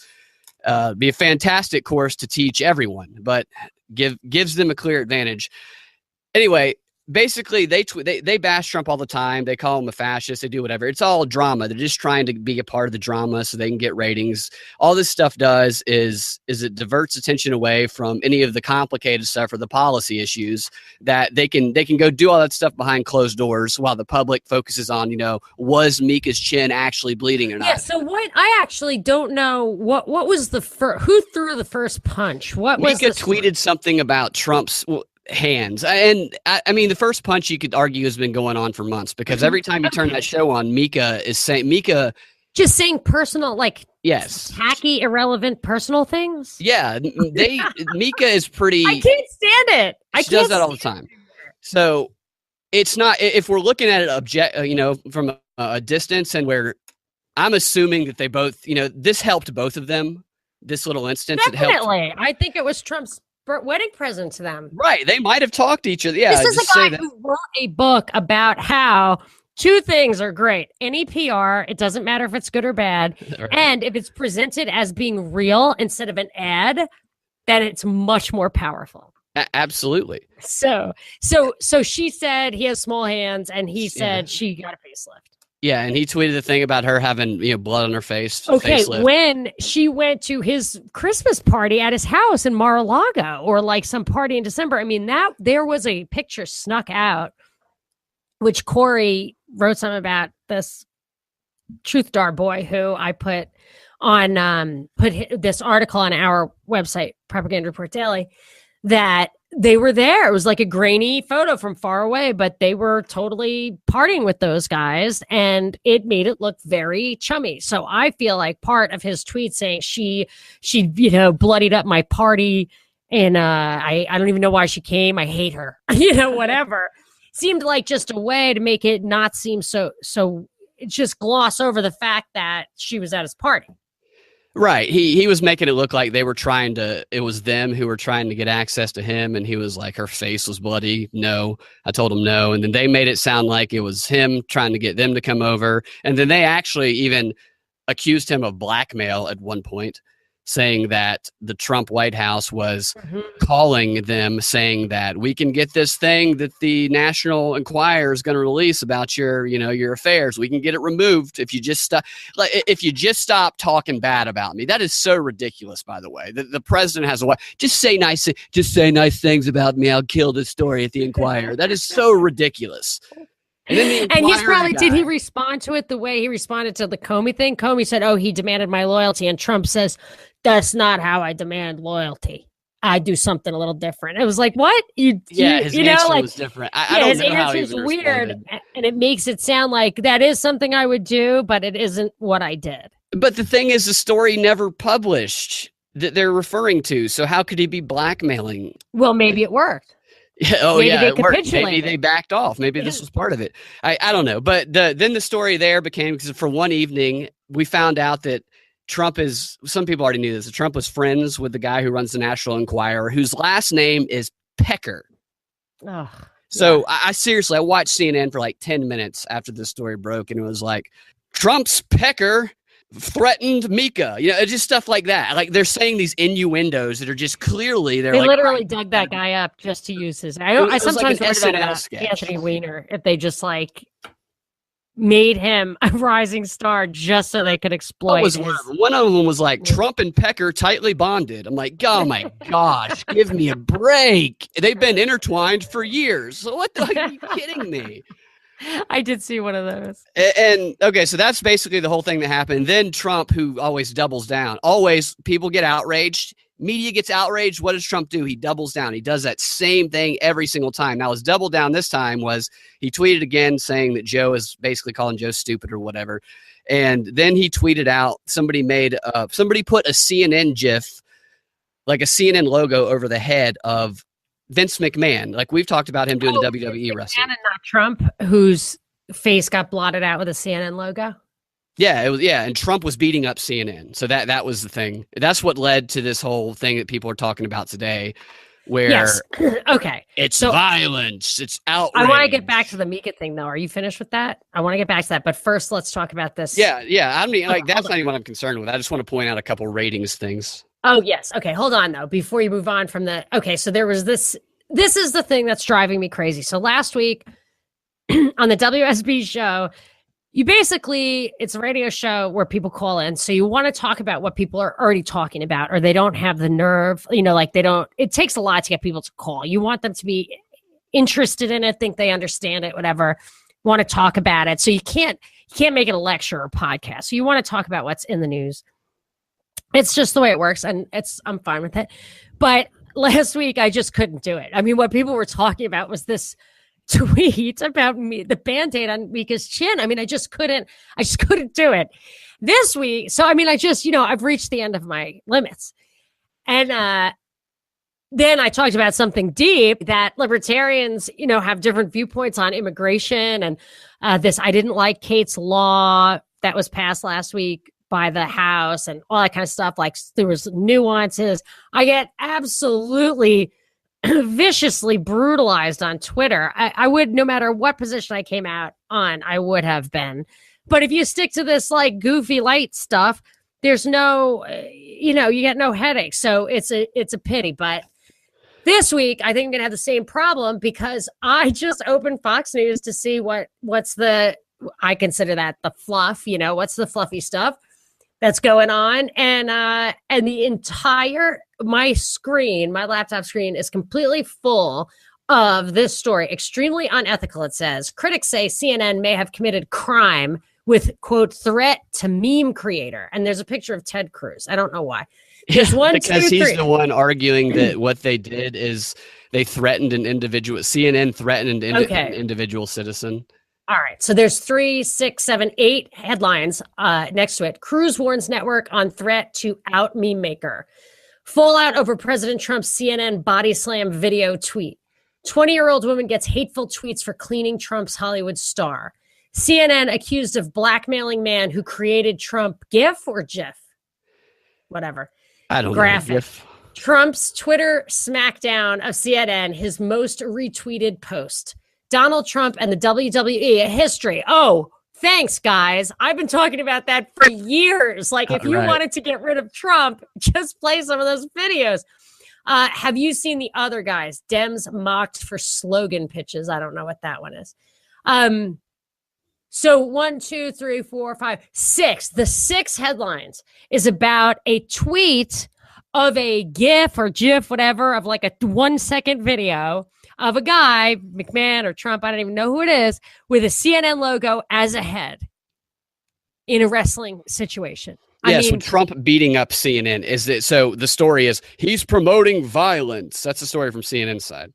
Be a fantastic course to teach everyone, but gives them a clear advantage. Anyway, basically they bash Trump all the time. They call him a fascist. They do whatever. It's all drama. They're just trying to be a part of the drama so they can get ratings. All this stuff does is it diverts attention away from any of the complicated stuff or the policy issues that they can go do all that stuff behind closed doors while the public focuses on, was Mika's chin actually bleeding or not? Yeah. So what, I actually don't know what was who threw the first punch? Mika tweeted something about Trump's hands, and I mean the first punch you could argue has been going on for months, because every time you turn that show on, Mika just saying personal, tacky, irrelevant personal things. Yeah, Mika is pretty. I can't stand it. She does that all the time. So it's not, if we're looking at it from a distance, and where I'm assuming that they both, this helped both of them. This little instance, definitely. I think it was Trump's wedding present to them. Right. They might have talked to each other. Yeah. This is a guy who wrote a book about how two things are great. Any PR, it doesn't matter if it's good or bad. Right. And if it's presented as being real instead of an ad, then it's much more powerful. Absolutely. So she said he has small hands, and he said she got a facelift. Yeah, and he tweeted the thing about her having blood on her face. Okay, facelift. When she went to his Christmas party at his house in Mar-a-Lago, or like some party in December, I mean, that there was a picture snuck out, which Corey wrote something about, this Truth Dar boy who I put on this article on our website, Propaganda Report Daily, that they were there. It was like a grainy photo from far away, but they were totally partying with those guys, and it made it look very chummy. So I feel like part of his tweet saying she bloodied up my party, and I don't even know why she came. I hate her, whatever. Seemed like just a way to make it not seem so just gloss over the fact that she was at his party. Right. He was making it look like they were it was them who were trying to get access to him. And he was like, her face was bloody. No, I told him no. And then they made it sound like it was him trying to get them to come over. And then they actually even accused him of blackmail at one point, saying that the Trump White House was calling them, saying that we can get this thing that the National Enquirer is going to release about your affairs. We can get it removed if you just stop talking bad about me. That is so ridiculous, by the way. The president has a way. Just say nice things about me. I'll kill this story at the Enquirer. That is so ridiculous. And he's probably, did he respond to it the way he responded to the Comey thing? Comey said, "Oh, he demanded my loyalty," and Trump says, "That's not how I demand loyalty. I do something a little different." It was like, what? His answer was different. I don't know how he was weird, and it makes it sound like that is something I would do, but it isn't what I did. But the thing is, the story never published that they're referring to. So how could he be blackmailing? Well, maybe it worked. Maybe it worked. Maybe they backed off. Maybe this was part of it. I don't know. But then the story there became, because for one evening, we found out that Trump is, some people already knew this, that Trump was friends with the guy who runs the National Enquirer, whose last name is Pecker. Oh, so I seriously, I watched CNN for like 10 minutes after this story broke, and it was like, Trump's Pecker threatened Mika, just stuff like that. Like, they're saying these innuendos that are just clearly they literally dug that guy up just to use his. I sometimes wonder about Anthony Weiner, if they just like made him a rising star just so they could exploit his... One of them was like, Trump and Pecker tightly bonded. I'm like, oh my gosh, give me a break. They've been intertwined for years. So what the are you kidding me? I did see one of those. And okay, so that's basically the whole thing that happened. Then Trump, who always doubles down, always people get outraged. Media gets outraged. What does Trump do? He doubles down. He does that same thing every single time. Now, his double down this time was he tweeted again saying that Joe is basically calling Joe stupid or whatever. And then he tweeted out, somebody put a CNN GIF, like a CNN logo over the head of Vince McMahon. Like we've talked about him doing the WWE wrestling. And not Trump, whose face got blotted out with a CNN logo. Yeah, it was. Yeah, and Trump was beating up CNN, so that was the thing. That's what led to this whole thing that people are talking about today, where okay, it's violence, it's outrage. I want to get back to the Mika thing, though. Are you finished with that? I want to get back to that, but first, let's talk about this. Yeah. I mean, like that's not even what I'm concerned with. I just want to point out a couple ratings things. Oh yes, okay. Hold on though, before you move on from the. Okay, so there was this. This is the thing that's driving me crazy. So last week on the WSB show. It's a radio show where people call in. So you want to talk about what people are already talking about, or they don't have the nerve, it takes a lot to get people to call. You want them to be interested in it, think they understand it, whatever, want to talk about it. So you can't make it a lecture or podcast. So you want to talk about what's in the news. It's just the way it works. And I'm fine with it. But last week I just couldn't do it. I mean, what people were talking about was this tweet about me, the Band-Aid on Mika's chin. I mean, I just couldn't do it this week. So, I mean, I've reached the end of my limits. And then I talked about something deep, that libertarians, have different viewpoints on immigration and I didn't like Kate's law that was passed last week by the House and all that kind of stuff. Like there was nuances. I get absolutely viciously brutalized on Twitter. I would, no matter what position I came out on, I would have been. But if you stick to this like goofy light stuff, there's no, you get no headache. So it's a pity. But this week, I think I'm going to have the same problem because I just opened Fox News to see what's I consider that the fluff, what's the fluffy stuff that's going on. And the entire, my laptop screen is completely full of this story. Extremely unethical, it says. Critics say CNN may have committed crime with, quote, threat to meme creator. And there's a picture of Ted Cruz. I don't know why. There's one, because two, he's three. The one arguing that what they did is they threatened an individual. CNN threatened an individual citizen. All right. So there's 3, 6, 7, 8 headlines next to it. Cruz warns network on threat to out meme maker. Fallout over President Trump's CNN body slam video tweet. 20-year-old woman gets hateful tweets for cleaning Trump's Hollywood star. CNN accused of blackmailing man who created Trump GIF or GIF? Whatever. I don't Graphic. know. GIF. Trump's Twitter smackdown of CNN, his most retweeted post. Donald Trump and the WWE, a history. Oh, thanks, guys. I've been talking about that for years. Like, if you wanted to get rid of Trump, just play some of those videos. Have you seen the other guys? Dems mocked for slogan pitches. I don't know what that one is. So 1, 2, 3, 4, 5, 6. The 6 headlines is about a tweet of a GIF or GIF, whatever, of like a 1-second video of a guy, McMahon or Trump, I don't even know who it is, with a CNN logo as a head in a wrestling situation. So Trump beating up CNN is it? So the story is he's promoting violence. That's the story from CNN's side.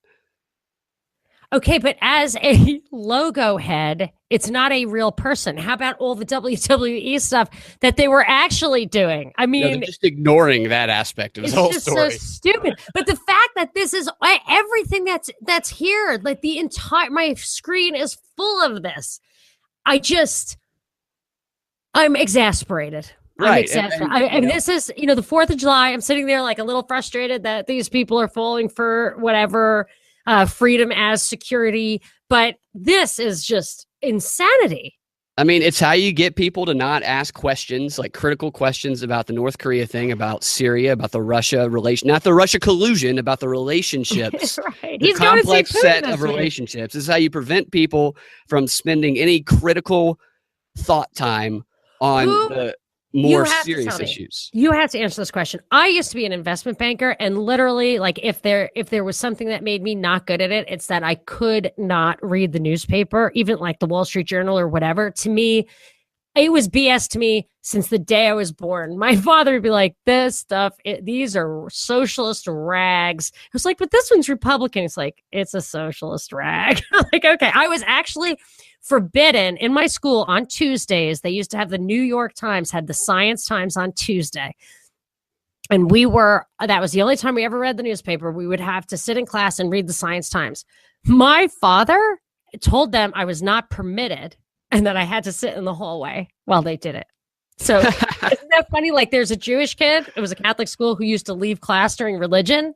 Okay, but as a logo head, it's not a real person. How about all the WWE stuff that they were actually doing? I mean, they're just ignoring that aspect of the whole story. It's just so stupid. But the fact that this is everything that's here, like the entire, my screen is full of this. I'm exasperated. Right. I mean, this is, the 4th of July. I'm sitting there like a little frustrated that these people are falling for whatever freedom as security. But this is just insanity. I mean, it's how you get people to not ask questions, like critical questions about the North Korea thing, about Syria, about the Russia relation, not the Russia collusion, about the relationships, Right. the He's going to see complex Putin set this of week. relationships. This is how you prevent people from spending any critical thought time on the more serious issues. You have to answer this question. I used to be an investment banker, and literally, like, if there was something that made me not good at it, it's that I could not read the newspaper, even like the Wall Street Journal or whatever. To me, it was BS to me since the day I was born. My father would be like, this stuff, these are socialist rags. I was like, but this one's Republican. It's like, it's a socialist rag. Like, okay. I was actually forbidden in my school on Tuesdays. They used to have the New York Times, had the Science Times on Tuesday. And that was the only time we ever read the newspaper. We would have to sit in class and read the Science Times. My father told them I was not permitted and that I had to sit in the hallway while they did it. So isn't that funny? Like, there's a Jewish kid, it was a Catholic school, who used to leave class during religion.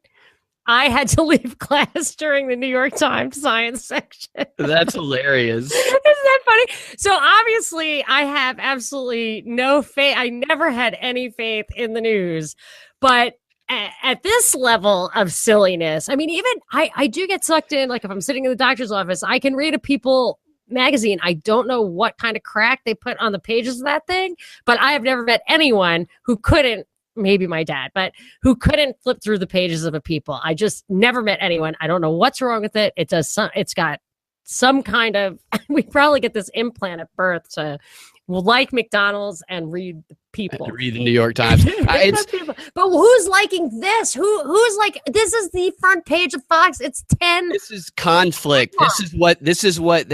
I had to leave class during the New York Times science section. That's hilarious. Isn't that funny? So obviously I have absolutely no faith. I never had any faith in the news, but at this level of silliness, I mean, even I do get sucked in. Like, if I'm sitting in the doctor's office, I can read a People magazine. I don't know what kind of crack they put on the pages of that thing, but I have never met anyone who couldn't, maybe my dad, but who couldn't flip through the pages of a People. I just never met anyone. I don't know what's wrong with it. It's got some kind of, we probably get this implant at birth to like McDonald's and read the People. Read the New York Times. But who's liking this? Who's like, this is the front page of Fox. It's 10. This is conflict. This is what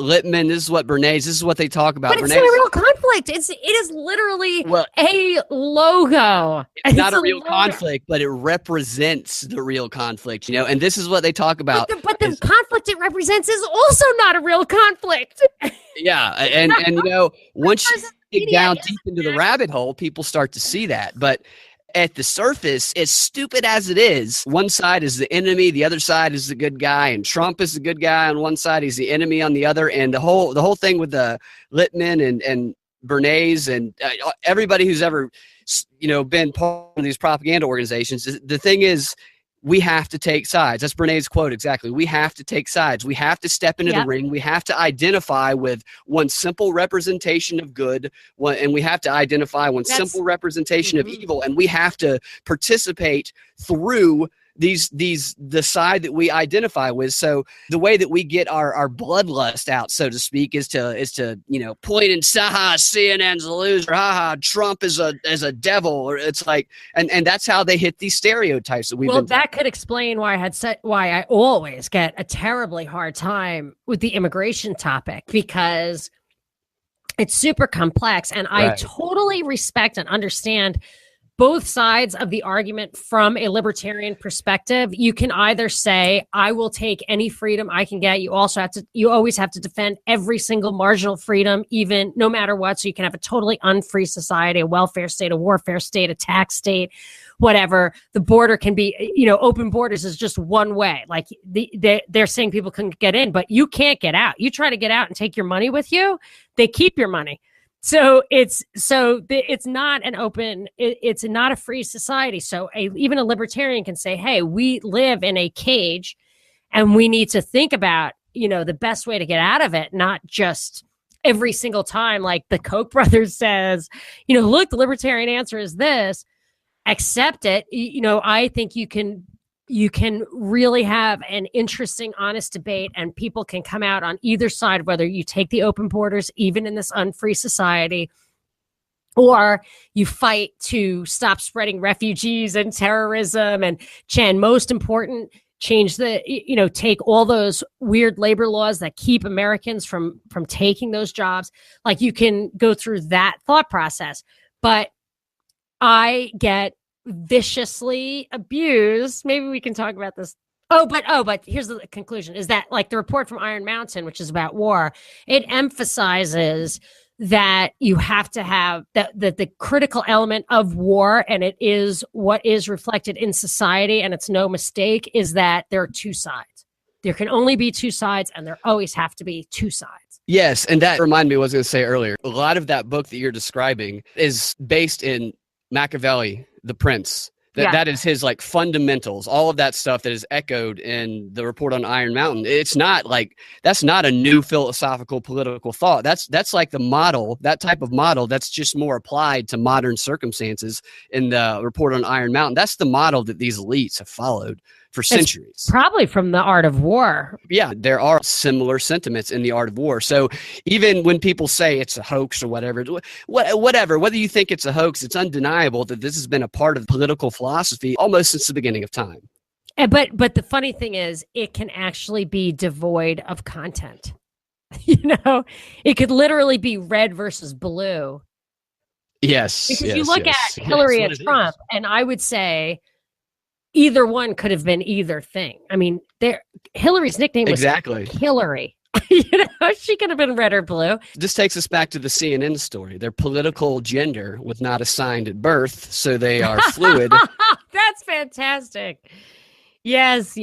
Lippmann, this is what Bernays, this is what they talk about. But it's not a real conflict. It is literally a logo. It's not a real conflict, but it represents the real conflict, you know, and this is what they talk about. But the conflict it represents is also not a real conflict. Yeah. And you know, once you dig down deep into the rabbit hole, people start to see that. But at the surface, as stupid as it is, one side is the enemy, the other side is the good guy, and Trump is the good guy on one side, he's the enemy on the other. And the whole thing with the Lippmann and Bernays and everybody who's ever, you know, been part of these propaganda organizations, the thing is, we have to take sides. That's Bernays' quote exactly. We have to take sides. We have to step into the ring. We have to identify with one simple representation of good, and we have to identify one simple representation of evil, and we have to participate through the side that we identify with. So the way that we get our bloodlust out, so to speak, is to you know, point and say, haha, CNN's a loser, haha, Trump is a devil, or it's like, and that's how they hit these stereotypes that we've been. That could explain why I always get a terribly hard time with the immigration topic, because it's super complex, and I totally respect and understand both sides of the argument from a libertarian perspective. You can either say, I will take any freedom I can get. You always have to defend every single marginal freedom, even no matter what. So you can have a totally unfree society, a welfare state, a warfare state, a tax state, whatever. The border can be, you know, open borders is just one way. Like they're saying people can get in, but you can't get out. You try to get out and take your money with you, they keep your money. So it's not an open, it's not a free society. So even a libertarian can say, hey, we live in a cage and we need to think about, you know, the best way to get out of it, not just every single time, like the Koch brothers says, you know, look, the libertarian answer is this, accept it. You know, I think you can really have an interesting, honest debate, and people can come out on either side, whether you take the open borders, even in this unfree society, or you fight to stop spreading refugees and terrorism and most important, change take all those weird labor laws that keep Americans from taking those jobs. Like, you can go through that thought process, but I get viciously abused. Maybe we can talk about this. But here's the conclusion, is that, like, the report from Iron Mountain, which is about war, it emphasizes that you have to have that the critical element of war, and it is what is reflected in society, and it's no mistake, is that there are two sides. There can only be two sides, and there always have to be two sides. Yes, and that reminded me of what I was going to say earlier. A lot of that book that you're describing is based in Machiavelli, The Prince. That is his like fundamentals, all of that stuff that is echoed in the report on Iron Mountain. It's not like, that's not a new philosophical political thought. That's like the model, that type of model that's just more applied to modern circumstances in the report on Iron Mountain. That's the model that these elites have followed for centuries. It's probably from The Art of War. Yeah, there are similar sentiments in The Art of War. So even when people say it's a hoax or whatever, whether you think it's a hoax, it's undeniable that this has been a part of political philosophy almost since the beginning of time. But the funny thing is, it can actually be devoid of content. It could literally be red versus blue. Yes. Because you look at Hillary and Trump, and I would say either one could have been either thing. I mean, Hillary's nickname was Hillary. She could have been red or blue. This takes us back to the CNN story. Their political gender was not assigned at birth, so they are fluid. That's fantastic. Yes.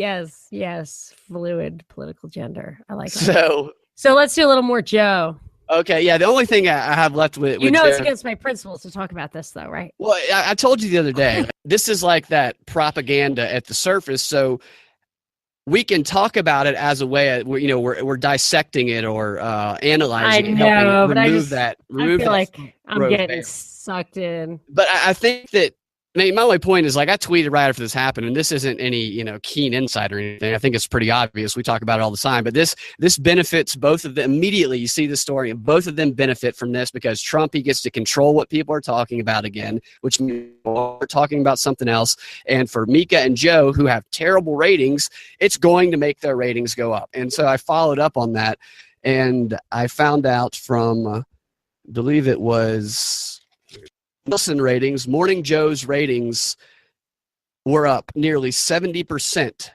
Fluid political gender. I like that. So let's do a little more Joe. Okay, yeah. The only thing I have left with it's against my principles to talk about this, though, right? Well, I told you the other day, this is like that propaganda at the surface. So we can talk about it as a way, we're dissecting it or analyzing it, helping remove that. I feel like I'm getting sucked in. But I think that. My only point is, like, I tweeted right after this happened, and this isn't any, keen insight or anything. I think it's pretty obvious. We talk about it all the time, but this benefits both of them. Immediately, you see the story, and both of them benefit from this because Trump, he gets to control what people are talking about again, which means we're talking about something else. And for Mika and Joe, who have terrible ratings, it's going to make their ratings go up. And so I followed up on that, and I found out from, I believe it was Nielsen ratings, Morning Joe's ratings were up nearly 70%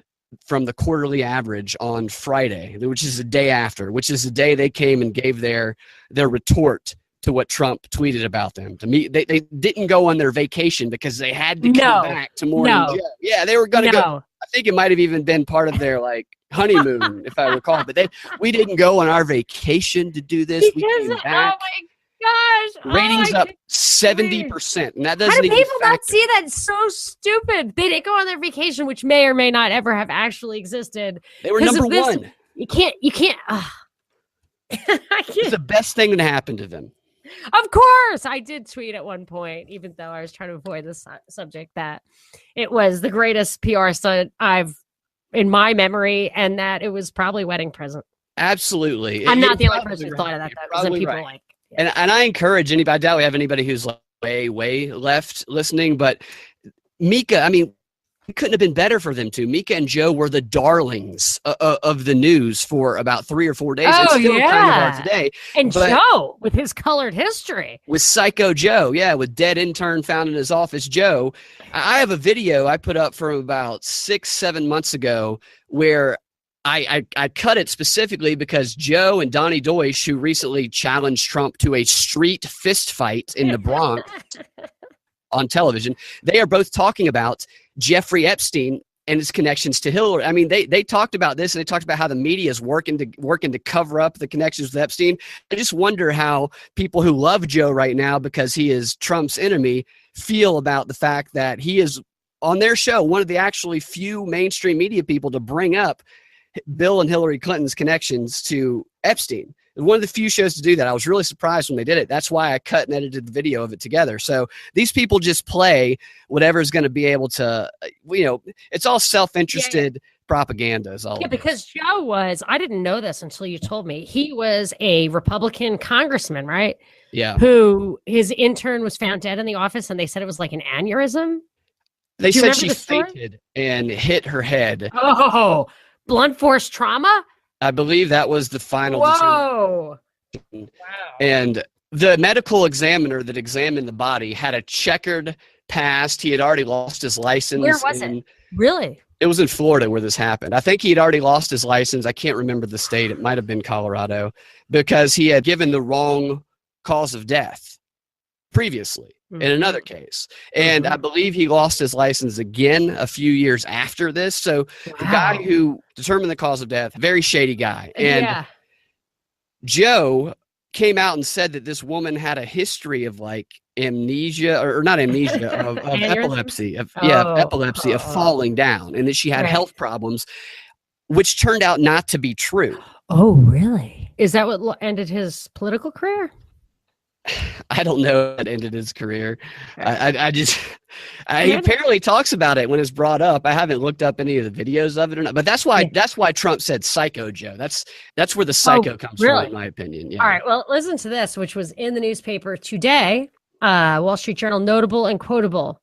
from the quarterly average on Friday, which is the day after, which is the day they came and gave their retort to what Trump tweeted about them. To me, they didn't go on their vacation because they had to come back to Morning Joe. Yeah, they were going to go. I think it might have even been part of their honeymoon, if I recall. But we didn't go on our vacation to do this. We came back. Oh my gosh, ratings up 70%, and that doesn't. How do even people not see that? It's so stupid. They didn't go on their vacation, which may or may not ever have actually existed. They were number one. You can't. I can't. It's the best thing to happen to them. Of course, I did tweet at one point, even though I was trying to avoid this subject, that it was the greatest PR stunt I've in my memory, and that it was probably wedding present. Absolutely, I'm not the only person who thought of that. Though, people right. And I encourage anybody. I doubt we have anybody who's way left listening. But Mika, I mean, it couldn't have been better for them too. Mika and Joe were the darlings of the news for about 3 or 4 days. Oh, and still kind of are today. And Joe with his colored history. With Psycho Joe, with dead intern found in his office Joe. I have a video I put up from about 6-7 months ago where I cut it specifically because Joe and Donnie Deutsch, who recently challenged Trump to a street fist fight in the Bronx on television, they are both talking about Jeffrey Epstein and his connections to Hillary. I mean, they talked about this, and they talked about how the media is working to cover up the connections with Epstein. I just wonder how people who love Joe right now because he is Trump's enemy feel about the fact that he is on their show, one of the actually few mainstream media people to bring up Bill and Hillary Clinton's connections to Epstein. It was one of the few shows to do that. I was really surprised when they did it. That's why I cut and edited the video of it together. So these people just play whatever is going to be able to, it's all self-interested propaganda is all. Yeah, because Joe was, I didn't know this until you told me, he was a Republican congressman, right? Yeah. Who his intern was found dead in the office, and they said it was like an aneurysm. They said she fainted and hit her head. Oh, blunt force trauma? I believe that was the final. Whoa. Wow. And the medical examiner that examined the body had a checkered past. He had already lost his license. Where was it? Really? It was in Florida where this happened. I think he had already lost his license. I can't remember the state. It might have been Colorado because he had given the wrong cause of death previously. in another case. And I believe he lost his license again a few years after this. So the guy who determined the cause of death, very shady guy. And Joe came out and said that this woman had a history of like amnesia or not amnesia of epilepsy, of falling down, and that she had health problems, which turned out not to be true. Oh, really? Is that what ended his political career? I don't know what ended his career. He apparently talks about it when it's brought up. I haven't looked up any of the videos of it or not, but that's why Trump said Psycho Joe. That's where the psycho comes from, in my opinion. Yeah. All right. Well, listen to this, which was in the newspaper today, Wall Street Journal, notable and quotable.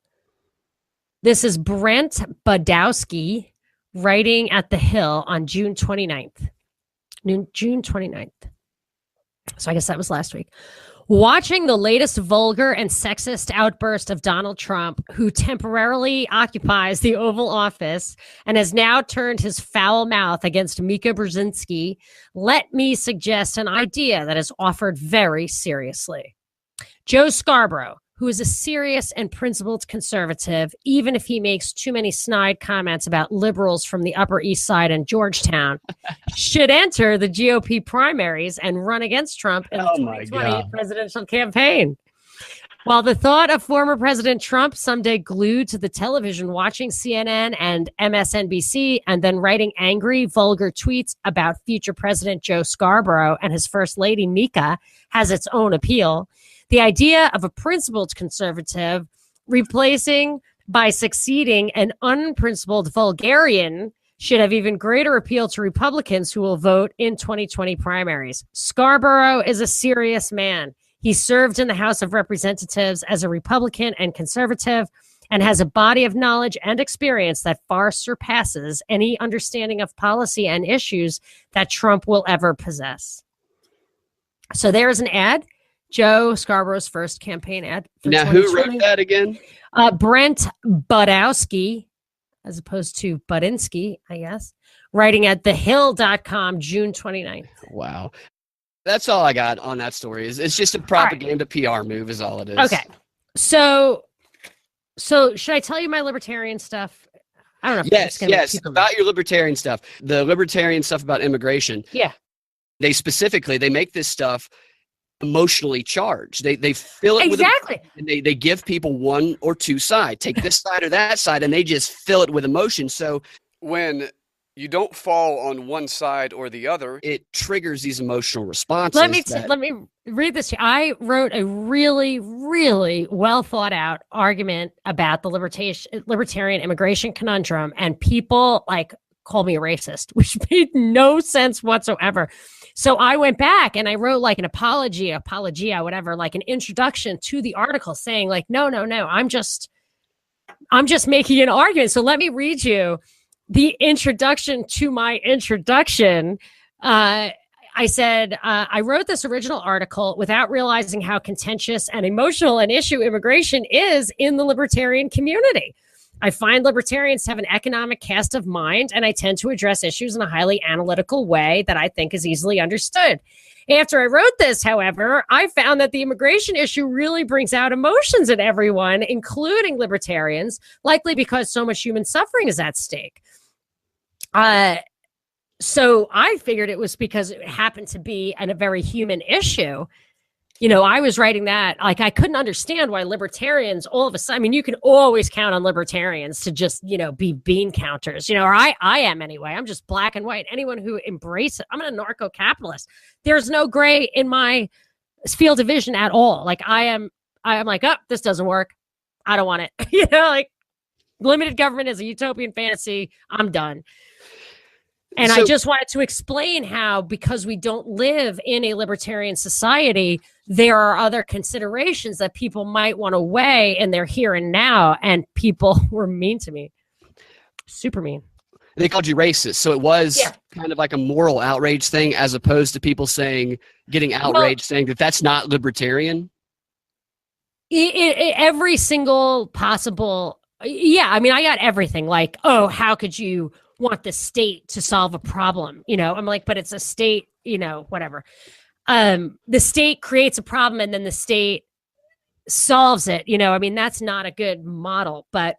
This is Brent Badowski writing at The Hill on June 29th. June 29th. So I guess that was last week. Watching the latest vulgar and sexist outburst of Donald Trump, who temporarily occupies the Oval Office and has now turned his foul mouth against Mika Brzezinski, let me suggest an idea that is offered very seriously. Joe Scarborough, who is a serious and principled conservative, even if he makes too many snide comments about liberals from the Upper East Side and Georgetown, should enter the GOP primaries and run against Trump in the 2020 presidential campaign. While the thought of former President Trump someday glued to the television watching CNN and MSNBC and then writing angry, vulgar tweets about future President Joe Scarborough and his First Lady Mika has its own appeal, the idea of a principled conservative replacing by succeeding an unprincipled vulgarian should have even greater appeal to Republicans who will vote in 2020 primaries. Scarborough is a serious man. He served in the House of Representatives as a Republican and conservative and has a body of knowledge and experience that far surpasses any understanding of policy and issues that Trump will ever possess. So there's an ad. Joe Scarborough's first campaign ad. Now, who wrote that again? Brent Badowski, as opposed to Budinsky, I guess, writing at thehill.com, June 29th. Wow. That's all I got on that story. It's just a propaganda PR move is all it is. Okay. So should I tell you my libertarian stuff? I don't know. Yes. About your libertarian stuff. The libertarian stuff about immigration. Yeah. They make this stuff emotionally charged. They fill it with and they give people one or two sides. Take this side or that side, and they just fill it with emotion. So when you don't fall on one side or the other, it triggers these emotional responses. Let me read this. I wrote a really, really well thought out argument about the libertarian immigration conundrum, and people called me a racist, which made no sense whatsoever. So I went back and I wrote an apologia, whatever, an introduction to the article saying no, I'm just making an argument. So let me read you the introduction to my introduction. I said, I wrote this original article without realizing how contentious and emotional an issue immigration is in the libertarian community. I find libertarians to have an economic cast of mind, and I tend to address issues in a highly analytical way that I think is easily understood. After I wrote this, however, I found that the immigration issue really brings out emotions in everyone, including libertarians, likely because so much human suffering is at stake. So I figured it was because it happened to be a very human issue. I was writing that, I couldn't understand why libertarians all of a sudden, you can always count on libertarians to just, be bean counters, or I am anyway. I'm just black and white. Anyone who embraces it, I'm an anarcho-capitalist. There's no gray in my field of vision at all. I am oh, this doesn't work. I don't want it. Limited government is a utopian fantasy. I'm done. And I just wanted to explain how, because we don't live in a libertarian society, there are other considerations that people might want to weigh in their here and now. And people were mean to me. Super mean. They called you racist. So it was kind of like a moral outrage thing, as opposed to people getting outraged, saying that that's not libertarian. Every single possible. Yeah. I got everything how could you want the state to solve a problem? I'm but it's a state, whatever. The state creates a problem, and then the state solves it. You know, I mean, that's not a good model, but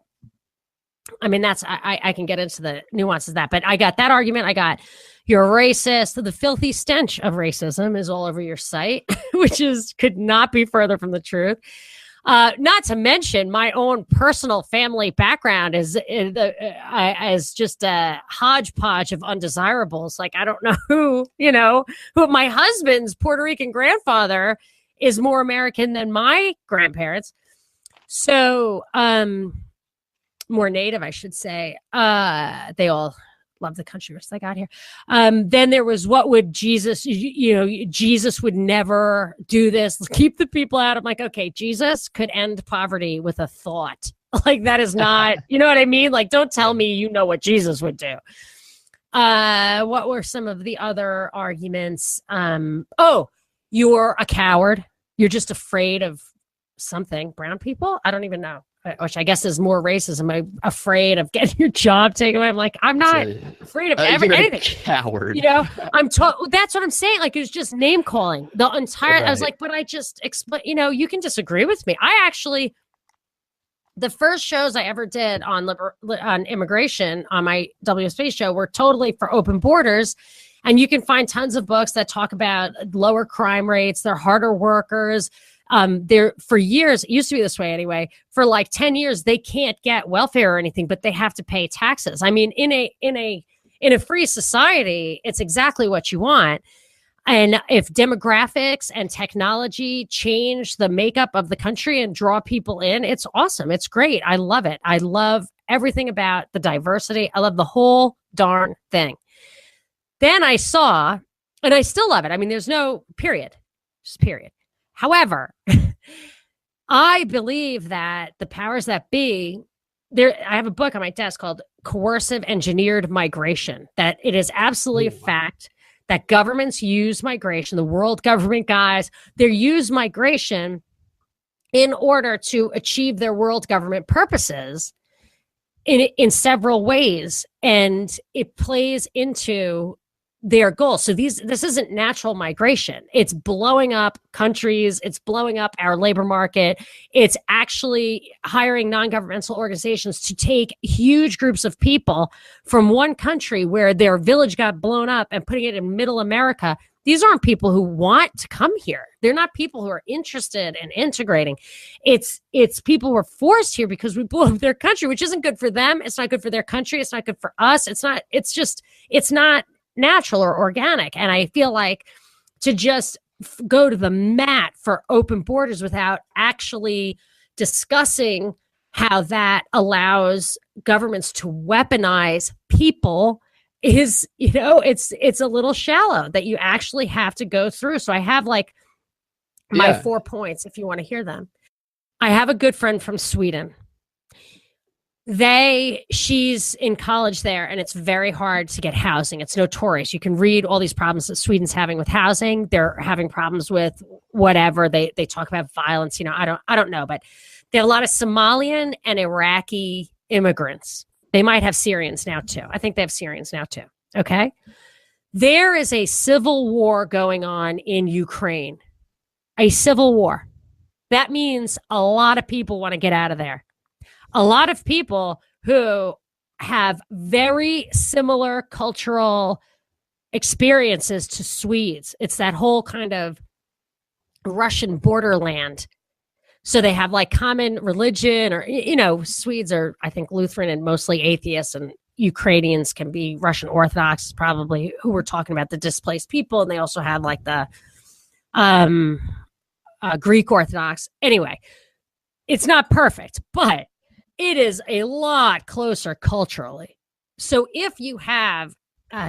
I mean, I can get into the nuances of that, but I got that argument. I got you're a racist. The filthy stench of racism is all over your site, which could not be further from the truth. Not to mention my own personal family background is just a hodgepodge of undesirables. Like, I don't know who my husband's Puerto Rican grandfather is more American than my grandparents. So, more native, I should say. They all love the country once they got here. Then there was, what would Jesus, Jesus would never do this. Keep the people out. I'm like, okay, Jesus could end poverty with a thought. Like, that is not, you know what I mean? Like, don't tell me you know what Jesus would do. What were some of the other arguments? Oh, you're a coward. You're just afraid of something. Brown people? I don't even know. Which I guess is more racism. I'm afraid of getting your job taken away. I'm like, I'm not afraid of anything. Coward. You know, that's what I'm saying. Like, it was just name calling the entire. Right. I was like, but I just explain. You know, you can disagree with me. The first shows I ever did on immigration on my WSP show were totally for open borders. And you can find tons of books that talk about lower crime rates. They're harder workers. There for years, it used to be this way anyway, for like 10 years, they can't get welfare or anything, but they have to pay taxes. I mean, in a free society, it's exactly what you want. And if demographics and technology change the makeup of the country and draw people in, it's awesome. It's great. I love it. I love everything about the diversity. I love the whole darn thing. Then I saw, and I still love it. I mean, there's no period, just period. However, I believe that the powers that be, I have a book on my desk called Coercive Engineered Migration, that it is absolutely a fact that governments use migration, the world government guys, they use migration in order to achieve their world government purposes in several ways. And it plays into their goals. So this isn't natural migration. It's blowing up countries. It's blowing up our labor market. It's actually hiring non-governmental organizations to take huge groups of people from one country where their village got blown up and putting it in middle America. These aren't people who want to come here. They're not people who are interested in integrating. It's people who are forced here because we blew up their country, which isn't good for them. It's not good for their country. It's not good for us. It's not natural or organic. And I feel like to just go to the mat for open borders without actually discussing how that allows governments to weaponize people is, it's a little shallow that you actually have to go through. So I have like my 4 points if you want to hear them. I have a good friend from Sweden. She's in college there, and it's very hard to get housing. It's notorious. You can read all these problems that Sweden's having with housing. They're having problems with whatever. They talk about violence. I don't know, but they have a lot of Somalian and Iraqi immigrants. They might have Syrians now too. I think they have Syrians now too. Okay. There is a civil war going on in Ukraine, a civil war. That means a lot of people want to get out of there. A lot of people who have very similar cultural experiences to Swedes. It's that whole kind of Russian borderland. So they have like common religion, or, Swedes are, I think, Lutheran and mostly atheists, and Ukrainians can be Russian Orthodox, probably, who we're talking about, the displaced people. And they also have like the Greek Orthodox. Anyway, it's not perfect, but it is a lot closer culturally. So if you have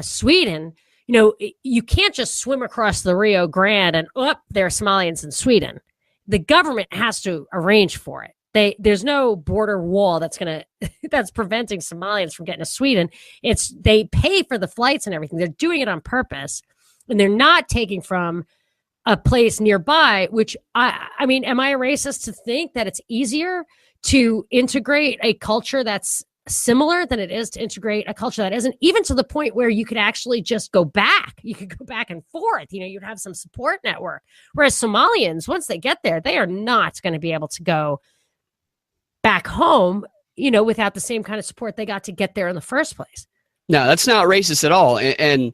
Sweden, you can't just swim across the Rio Grande and there are Somalians in Sweden. The government has to arrange for it. There's no border wall that's preventing Somalians from getting to Sweden. They pay for the flights and everything. They're doing it on purpose, and they're not taking from a place nearby. Which I mean, am I a racist to think that it's easier to integrate a culture that's similar than it is to integrate a culture that isn't, even to the point where you could actually just go back. You could go back and forth. You'd have some support network. Whereas Somalians, once they get there, they are not going to be able to go back home, without the same kind of support they got to get there in the first place. No, that's not racist at all. And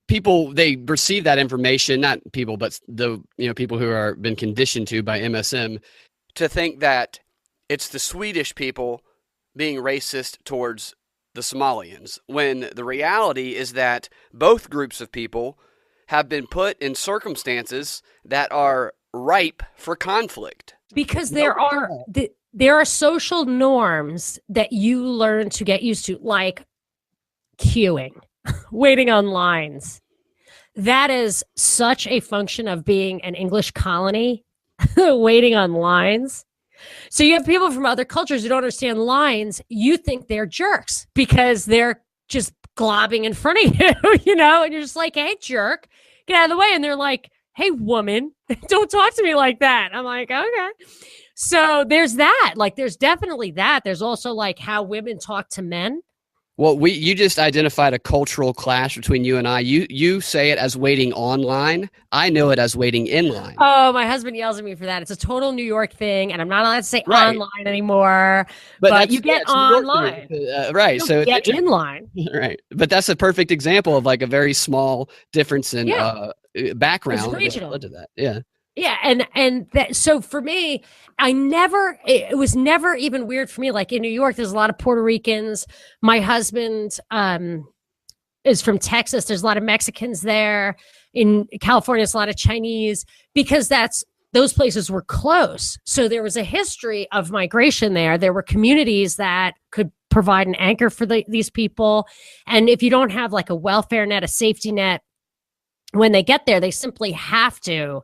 people, they receive that information, not people, but the people who are been conditioned to by MSM to think that it's the Swedish people being racist towards the Somalians, when the reality is that both groups of people have been put in circumstances that are ripe for conflict. Because there are social norms that you learn to get used to, like queuing, waiting on lines. That is such a function of being an English colony, waiting on lines. So you have people from other cultures who don't understand lines. You think they're jerks because they're just globbing in front of you, and you're just like, hey, jerk, get out of the way. And they're like, hey, woman, don't talk to me like that. I'm like, okay. So there's that. Like, there's definitely that. There's also like how women talk to men. Well, you just identified a cultural clash between you and I. You say it as waiting online. I know it as waiting in line. Oh, my husband yells at me for that. It's a total New York thing, and I'm not allowed to say online anymore. But you get online. Right. So get in line. Right. But that's a perfect example of like a very small difference in background. It's regional. To that. Yeah. Yeah, and that, so for me, it was never even weird for me. Like in New York, there's a lot of Puerto Ricans. My husband is from Texas. There's a lot of Mexicans there. In California, there's a lot of Chinese, because those places were close. So there was a history of migration there. There were communities that could provide an anchor for these people. And if you don't have like a welfare net, a safety net, when they get there, they simply have to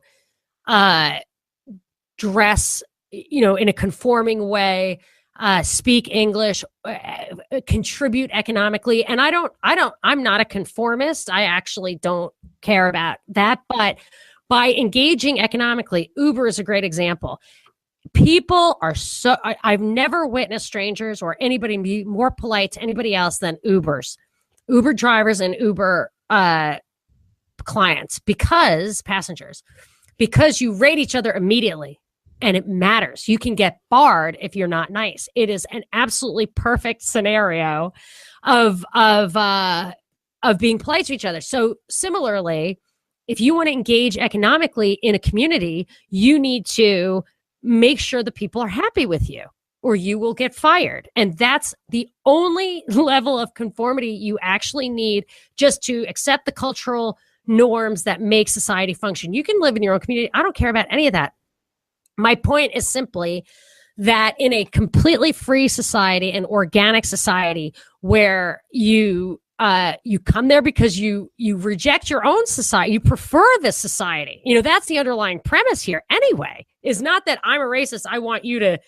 dress, in a conforming way, speak English, contribute economically. And I'm not a conformist. I actually don't care about that. But by engaging economically, Uber is a great example. People are I've never witnessed strangers or anybody be more polite to anybody else than Uber drivers and Uber clients, passengers, because you rate each other immediately, and it matters. You can get barred if you're not nice. It is an absolutely perfect scenario of being polite to each other. So similarly, if you want to engage economically in a community, you need to make sure the people are happy with you, or you will get fired. And that's the only level of conformity you actually need, just to accept the cultural norms that make society function. You can live in your own community. I don't care about any of that. My point is simply that in a completely free society, an organic society, where you come there because you reject your own society, you prefer this society. That's the underlying premise here anyway, is not that I'm a racist, I want you to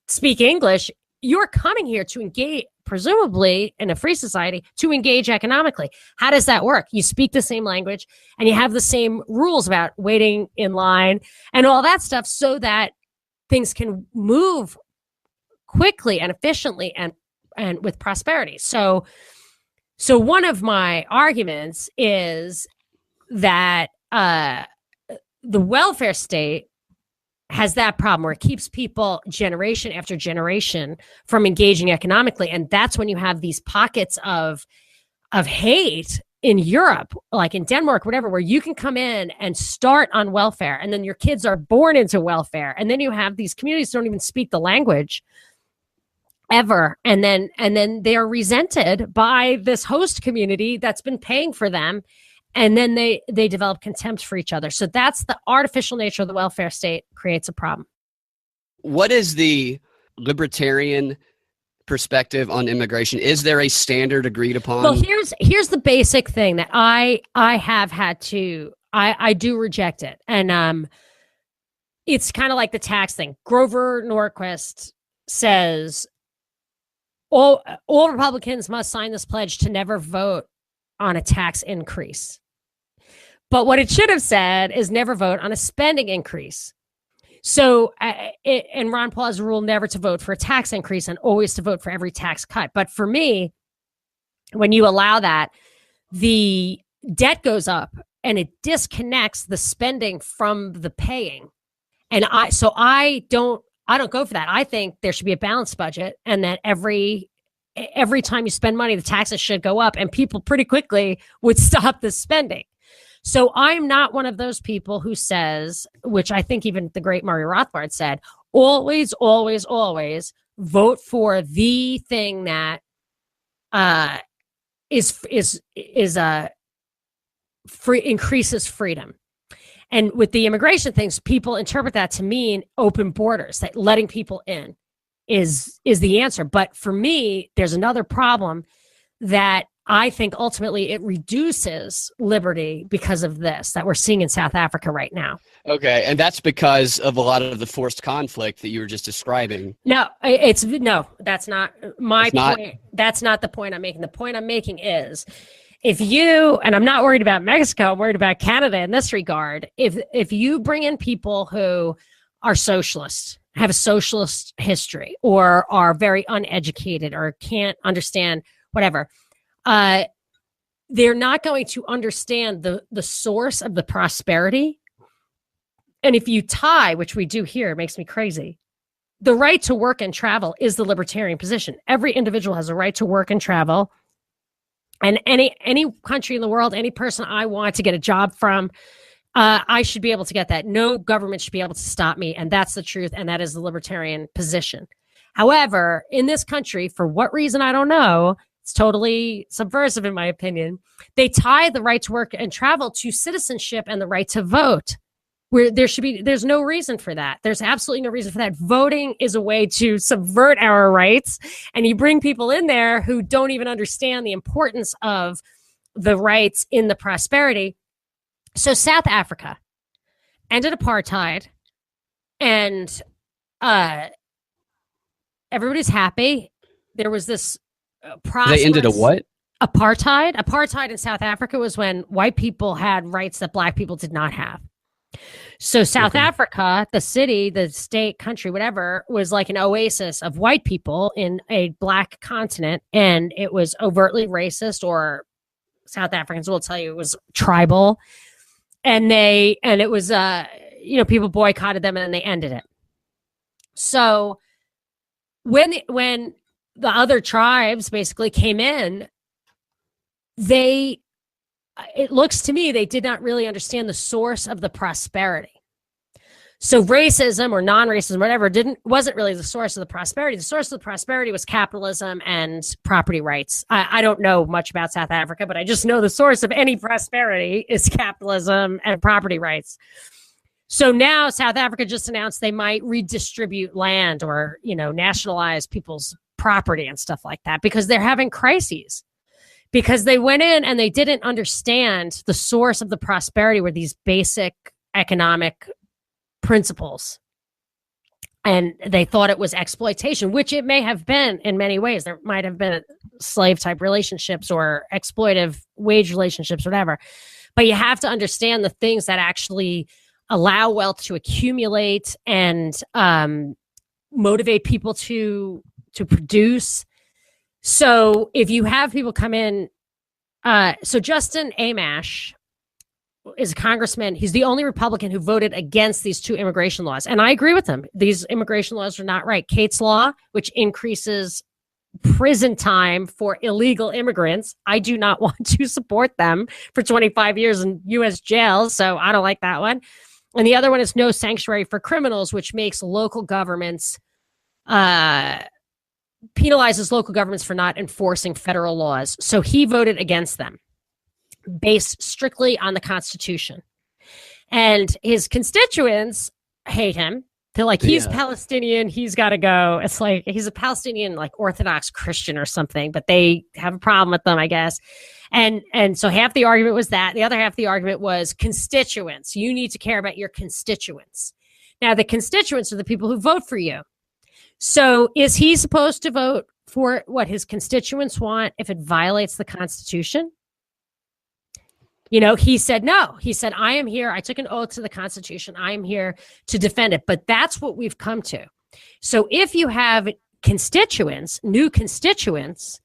speak English. You're coming here to engage, presumably in a free society, to engage economically. How does that work? You speak the same language and you have the same rules about waiting in line and all that stuff, so that things can move quickly and efficiently and with prosperity. So one of my arguments is that the welfare state has that problem where it keeps people generation after generation from engaging economically. And that's when you have these pockets of hate in Europe, like in Denmark, whatever, where you can come in and start on welfare, and then your kids are born into welfare. And then you have these communities that don't even speak the language ever. And then they are resented by this host community that's been paying for them. And then they develop contempt for each other. So that's the artificial nature of the welfare state creates a problem. What is the libertarian perspective on immigration? Is there a standard agreed upon? Well, here's the basic thing that I have had to, I do reject it. And it's kind of like the tax thing. Grover Norquist says all Republicans must sign this pledge to never vote on a tax increase. But what it should have said is never vote on a spending increase. So, and Ron Paul has a rule never to vote for a tax increase and always to vote for every tax cut. But for me, when you allow that, the debt goes up and it disconnects the spending from the paying. And I don't go for that. I think there should be a balanced budget, and that every time you spend money, the taxes should go up, and people pretty quickly would stop the spending. So I'm not one of those people who says, which I think even the great Murray Rothbard said, always, always, always vote for the thing that increases freedom. And with the immigration things, people interpret that to mean open borders, that letting people in is the answer. But for me, there's another problem that I think ultimately it reduces liberty because of this that we're seeing in South Africa right now. Okay, and that's because of a lot of the forced conflict that you were just describing. No, that's not my point. That's not the point I'm making. The point I'm making is, if you, and I'm not worried about Mexico, I'm worried about Canada in this regard. If you bring in people who are socialists, have a socialist history, or are very uneducated, or can't understand whatever, they're not going to understand the source of the prosperity. And if you tie, which we do here, it makes me crazy, the right to work and travel is the libertarian position. Every individual has a right to work and travel. And any country in the world, any person I want to get a job from, I should be able to get that. No government should be able to stop me. And that's the truth. And that is the libertarian position. However, in this country, for what reason, I don't know, it's totally subversive in my opinion, they tie the right to work and travel to citizenship and the right to vote, where there's no reason for that. There's absolutely no reason for that. Voting is a way to subvert our rights, and you bring people in there who don't even understand the importance of the rights in the prosperity. So South Africa ended apartheid, and everybody's happy. There was this They ended a what? Apartheid. Apartheid in South Africa was when white people had rights that black people did not have. So South Africa, the city, the state, country, whatever, was like an oasis of white people in a black continent. And it was overtly racist, or South Africans will tell you it was tribal. And it was, people boycotted them and they ended it. So when the other tribes basically came in, it looks to me they did not really understand the source of the prosperity. So racism or non-racism, whatever, wasn't really the source of the prosperity. The source of the prosperity was capitalism and property rights. I don't know much about South Africa, but I just know the source of any prosperity is capitalism and property rights. So now South Africa just announced they might redistribute land or, nationalize people's property and stuff like that because they're having crises. Because they went in and they didn't understand the source of the prosperity were these basic economic principles. And they thought it was exploitation, which it may have been in many ways. There might have been slave type relationships or exploitive wage relationships, whatever. But you have to understand the things that actually allow wealth to accumulate and motivate people to produce. So if you have people come in, so Justin Amash is a congressman. He's the only Republican who voted against these two immigration laws. And I agree with him. These immigration laws are not right. Kate's law, which increases prison time for illegal immigrants. I do not want to support them for 25 years in U.S. jails. So I don't like that one. And the other one is no sanctuary for criminals, which makes local governments, penalizes local governments for not enforcing federal laws. So he voted against them based strictly on the Constitution. And his constituents hate him. They're like, he's Palestinian, he's got to go. It's like he's a Palestinian, like Orthodox Christian or something, but they have a problem with them, I guess. And so half the argument was that. The other half of the argument was constituents. You need to care about your constituents. Now, the constituents are the people who vote for you. So is he supposed to vote for what his constituents want if it violates the Constitution? He said no. He said, I am here. I took an oath to the Constitution. I am here to defend it. But that's what we've come to. So if you have new constituents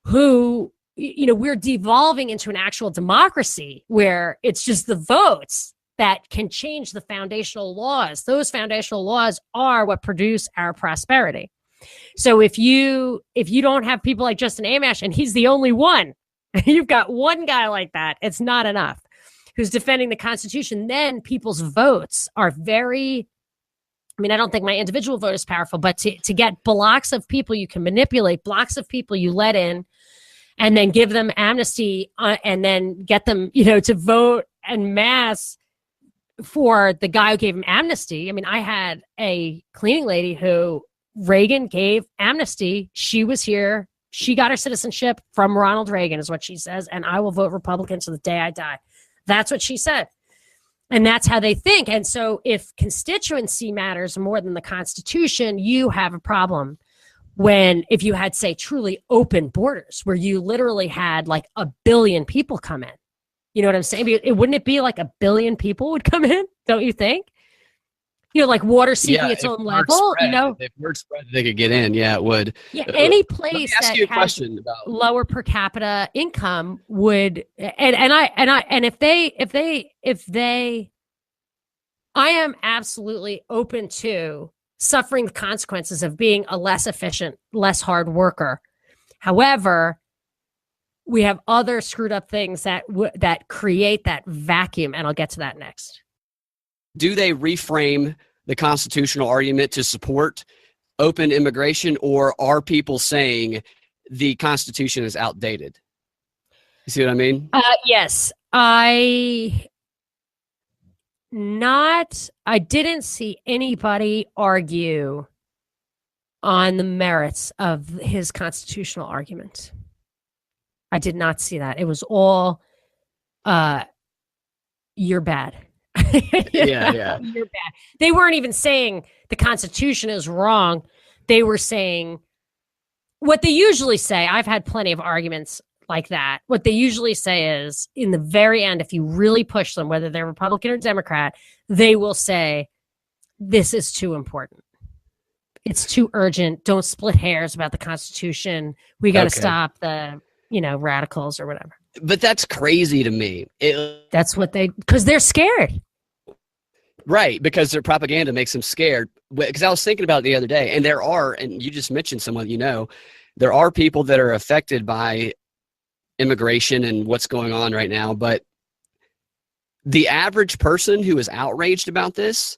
who, we're devolving into an actual democracy where it's just the votes that can change the foundational laws. Those foundational laws are what produce our prosperity. So if you don't have people like Justin Amash, and he's the only one, you've got one guy like that, it's not enough, who's defending the Constitution, then people's votes are very, I don't think my individual vote is powerful, but to get blocks of people you can manipulate, blocks of people you let in, and then give them amnesty, and then get them, to vote en masse for the guy who gave him amnesty. I had a cleaning lady who Reagan gave amnesty. She was here. She got her citizenship from Ronald Reagan, is what she says, and I will vote Republican to the day I die. That's what she said. And that's how they think. And so if constituency matters more than the Constitution, you have a problem. If you had, say, truly open borders, where you literally had like 1 billion people come in. You know what I'm saying? Wouldn't it be like 1 billion people would come in? Don't you think? Like water seeking its own level. If word spread, they could get in. Yeah, it would. Yeah, any place that has lower per capita income would, and if they, I am absolutely open to suffering the consequences of being a less efficient, less hard worker. However, we have other screwed up things that create that vacuum, and I'll get to that next. Do they reframe the constitutional argument to support open immigration, or are people saying the Constitution is outdated? You see what I mean? Yes. I didn't see anybody argue on the merits of his constitutional argument. I did not see that. It was all, you're bad. Yeah. You're bad. They weren't even saying the Constitution is wrong. They were saying what they usually say. I've had plenty of arguments like that. What they usually say is, in the very end, if you really push them, whether they're Republican or Democrat, they will say, this is too important. It's too urgent. Don't split hairs about the Constitution. We got to stop the, radicals or whatever. But that's crazy to me. That's what because they're scared. Right, because their propaganda makes them scared. Because I was thinking about it the other day, and and you just mentioned someone, there are people that are affected by immigration and what's going on right now, but the average person who is outraged about this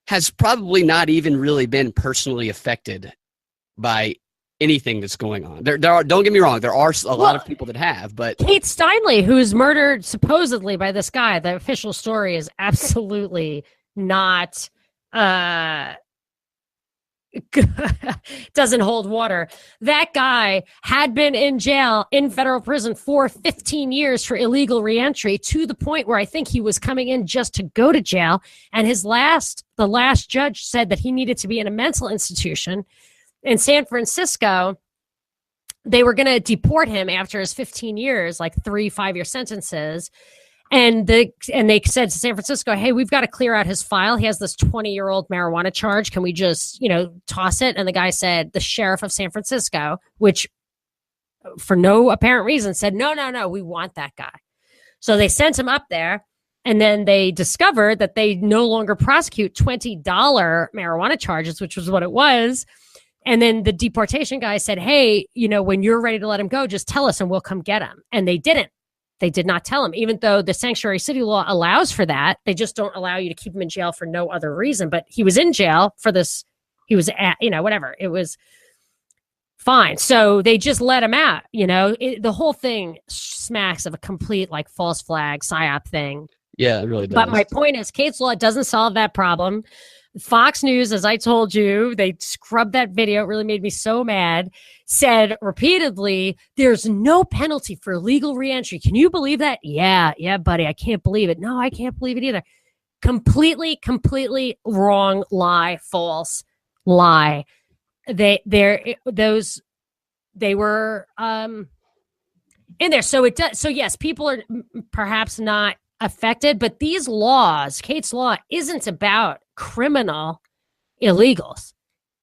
has probably not even really been personally affected by anything that's going on. There are, don't get me wrong, there are a lot of people that have, but Kate Steinle, who's murdered supposedly by this guy, the official story is absolutely not doesn't hold water. That guy had been in jail, in federal prison for 15 years for illegal reentry, to the point where I think he was coming in just to go to jail. And the last judge said that he needed to be in a mental institution in San Francisco. They were going to deport him after his 15 years, like 3 5-year sentences. And they said to San Francisco, hey, we've got to clear out his file. He has this 20-year-old marijuana charge. Can we just, toss it? And the guy said, the sheriff of San Francisco, which for no apparent reason said, no, we want that guy. So they sent him up there. And then they discovered that they no longer prosecute $20 marijuana charges, which was what it was. And then the deportation guy said, hey, when you're ready to let him go, just tell us and we'll come get him. And they didn't. They did not tell him, even though the sanctuary city law allows for that. They just don't allow you to keep him in jail for no other reason. But he was in jail for this. He was whatever. It was fine. So they just let him out. The whole thing smacks of a complete false flag psyop thing. Yeah, it really does. But my point is, Kate's law doesn't solve that problem. Fox News, as I told you, they scrubbed that video. It really made me so mad. Said repeatedly, there's no penalty for illegal reentry. Can you believe that? Yeah, buddy. I can't believe it. No, I can't believe it either. Completely wrong, lie, false lie. They were. in there. So it does. So yes, people are perhaps not affected, but these laws, Kate's law, isn't about criminal illegals,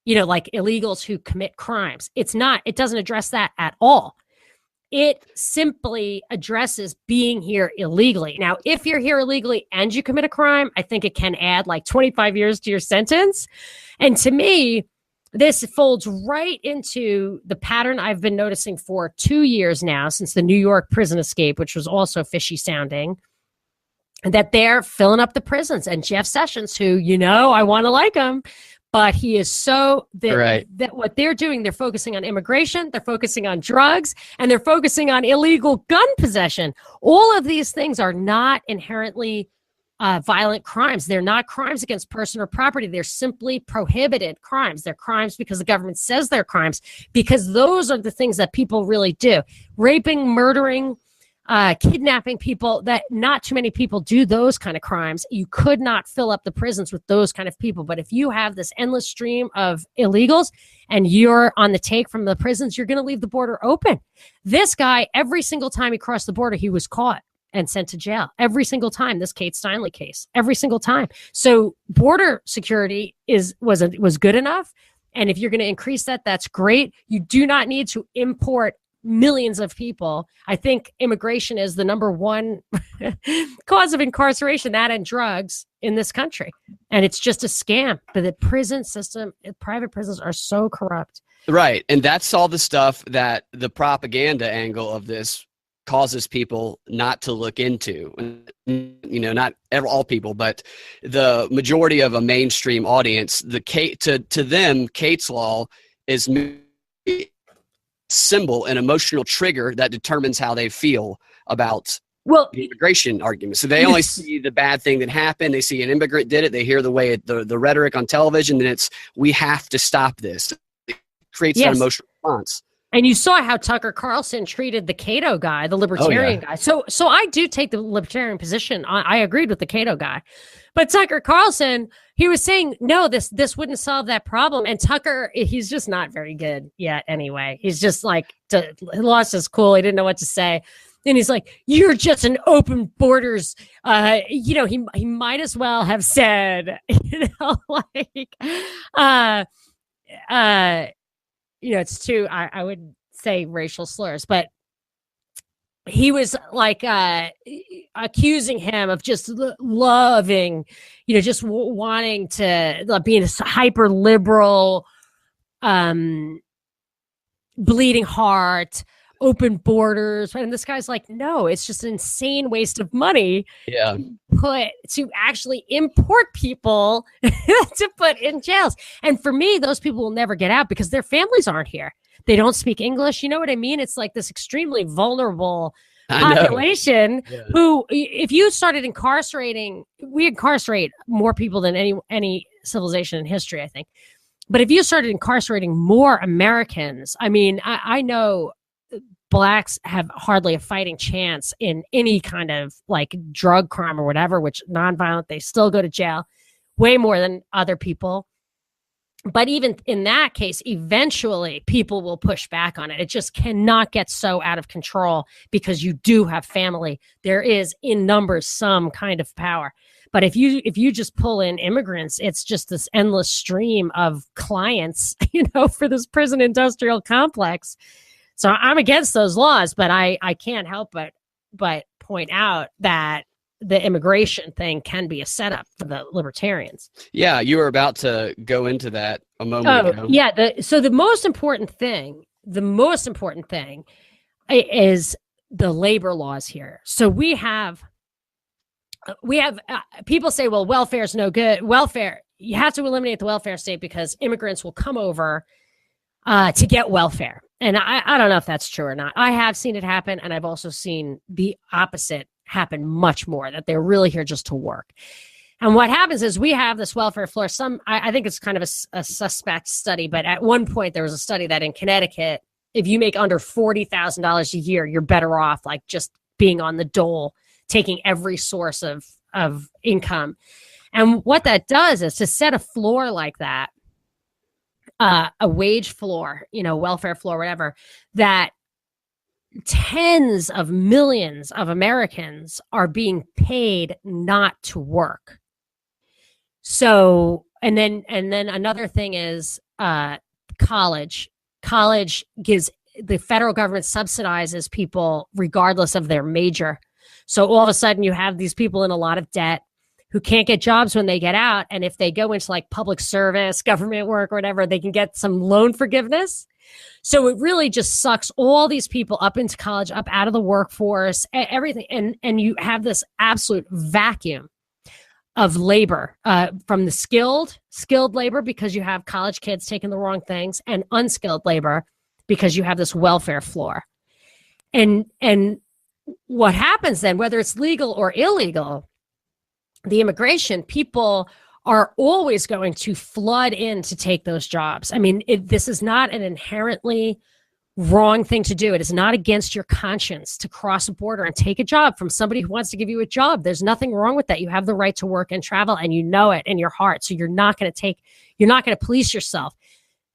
like illegals who commit crimes. It's not. It doesn't address that at all. It simply addresses being here illegally. Now, if you're here illegally and you commit a crime, I think it can add like 25 years to your sentence. And to me, this folds right into the pattern I've been noticing for 2 years now, since the New York prison escape, which was also fishy sounding, that they're filling up the prisons. And Jeff Sessions, who, I want to like him, but he is so that what they're doing, they're focusing on immigration, they're focusing on drugs, and they're focusing on illegal gun possession. All of these things are not inherently violent crimes. They're not crimes against person or property. They're simply prohibited crimes. They're crimes because the government says they're crimes, because those are the things that people really do. Raping, murdering, kidnapping people, that not too many people do those kind of crimes. You could not fill up the prisons with those kind of people. But if you have this endless stream of illegals and you're on the take from the prisons, you're going to leave the border open. This guy, every single time he crossed the border, he was caught and sent to jail. Every single time. This Kate Steinle case, every single time. So border security was good enough. And if you're going to increase that, that's great. You do not need to import millions of people. I think immigration is the number one cause of incarceration, that and drugs in this country. And it's just a scam. But the prison system, private prisons are so corrupt. Right. And that's all the stuff that the propaganda angle of this causes people not to look into. Not all people, but the majority of a mainstream audience. To them, Kate's law is symbol, an emotional trigger that determines how they feel about the immigration argument. So they only see the bad thing that happened. They see an immigrant did it. They hear the way the rhetoric on television, and it's, we have to stop this. It creates that emotional response. And you saw how Tucker Carlson treated the Cato guy, the libertarian guy. So I do take the libertarian position. I agreed with the Cato guy. But Tucker Carlson, he was saying, no, this wouldn't solve that problem. And Tucker, he's just not very good yet anyway. He's just like, he lost his cool. He didn't know what to say. And he's like, you're just an open borders. He might as well have said, it's too, I would say racial slurs, but he was like accusing him of just loving, just wanting to be a hyper liberal, bleeding heart, open borders. And this guy's like, no, it's just an insane waste of money. Yeah. To actually import people to put in jails. And for me, those people will never get out because their families aren't here. They don't speak English. You know what I mean? It's like this extremely vulnerable population who, if you started incarcerating, we incarcerate more people than any civilization in history, I think. But if you started incarcerating more Americans, I mean, I know Blacks have hardly a fighting chance in any kind of like drug crime or whatever, which nonviolent, they still go to jail way more than other people. But even in that case, eventually people will push back on it. It just cannot get so out of control because you do have family. There is in numbers some kind of power. But if you just pull in immigrants, it's just this endless stream of clients, for this prison industrial complex. So I'm against those laws, but I can't help but point out that the immigration thing can be a setup for the libertarians. Yeah, you were about to go into that a moment ago. Yeah. So the most important thing is the labor laws here. So we have people say, well, welfare is no good. Welfare, you have to eliminate the welfare state because immigrants will come over to get welfare. And I don't know if that's true or not. I have seen it happen, and I've also seen the opposite happen much more, that they're really here just to work. And what happens is we have this welfare floor. I think it's kind of a suspect study, but at one point there was a study that in Connecticut, if you make under $40,000 a year, you're better off like just being on the dole, taking every source of income. And what that does is to set a floor like that, a wage floor, welfare floor, whatever, that tens of millions of Americans are being paid not to work. So, and then another thing is college. College gives, the federal government subsidizes people regardless of their major. So all of a sudden you have these people in a lot of debt who can't get jobs when they get out. And if they go into like public service, government work, or whatever, they can get some loan forgiveness. So it really just sucks all these people up into college, up out of the workforce, everything. And you have this absolute vacuum of labor, from the skilled labor, because you have college kids taking the wrong things, and unskilled labor because you have this welfare floor. And what happens then, whether it's legal or illegal, the immigration people are always going to flood in to take those jobs. I mean, this is not an inherently wrong thing to do. It is not against your conscience to cross a border and take a job from somebody who wants to give you a job. There's nothing wrong with that. You have the right to work and travel, and you know it in your heart. So you're not going to police yourself.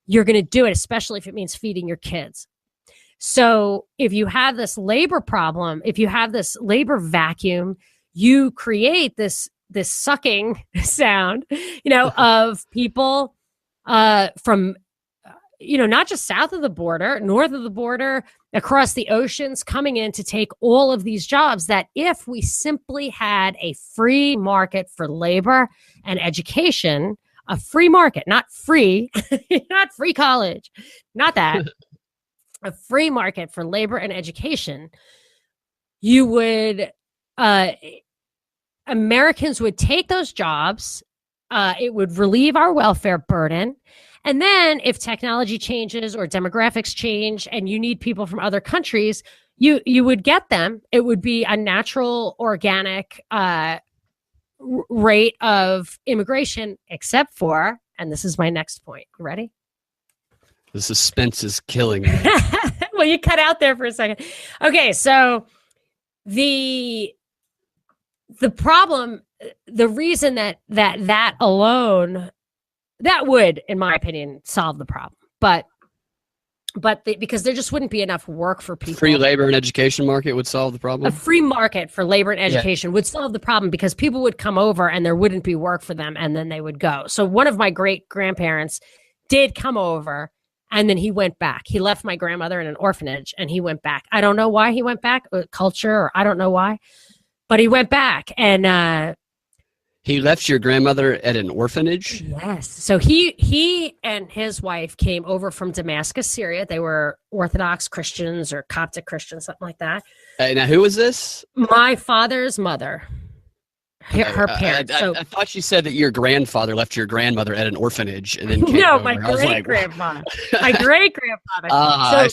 You're going to do it, especially if it means feeding your kids. So if you have this labor problem, if you have this labor vacuum, you create this sucking sound, of people from, not just south of the border, north of the border, across the oceans, coming in to take all of these jobs that if we simply had a free market for labor and education, a free market, not free, not free college, not that, a free market for labor and education, you would, Americans would take those jobs. It would relieve our welfare burden. And then if technology changes or demographics change and you need people from other countries, you would get them. It would be a natural, organic rate of immigration, except for, and this is my next point. You ready? The suspense is killing me. Well, you cut out there for a second. Okay, so the problem, the reason that alone, that would, in my opinion, solve the problem. But because there just wouldn't be enough work for people. Free labor and education market would solve the problem? A free market for labor and education would solve the problem, because people would come over and there wouldn't be work for them, and then they would go. So one of my great-grandparents did come over, and then he went back. He left my grandmother in an orphanage, and he went back. I don't know why he went back, culture, or I don't know why. But he went back, and he left your grandmother at an orphanage? Yes. So he and his wife came over from Damascus, Syria. They were Orthodox Christians or Coptic Christians, something like that. Now, who was this? My father's mother, her parents. I thought you said that your grandfather left your grandmother at an orphanage and then came no, over. my great-grandfather. My great-grandfather.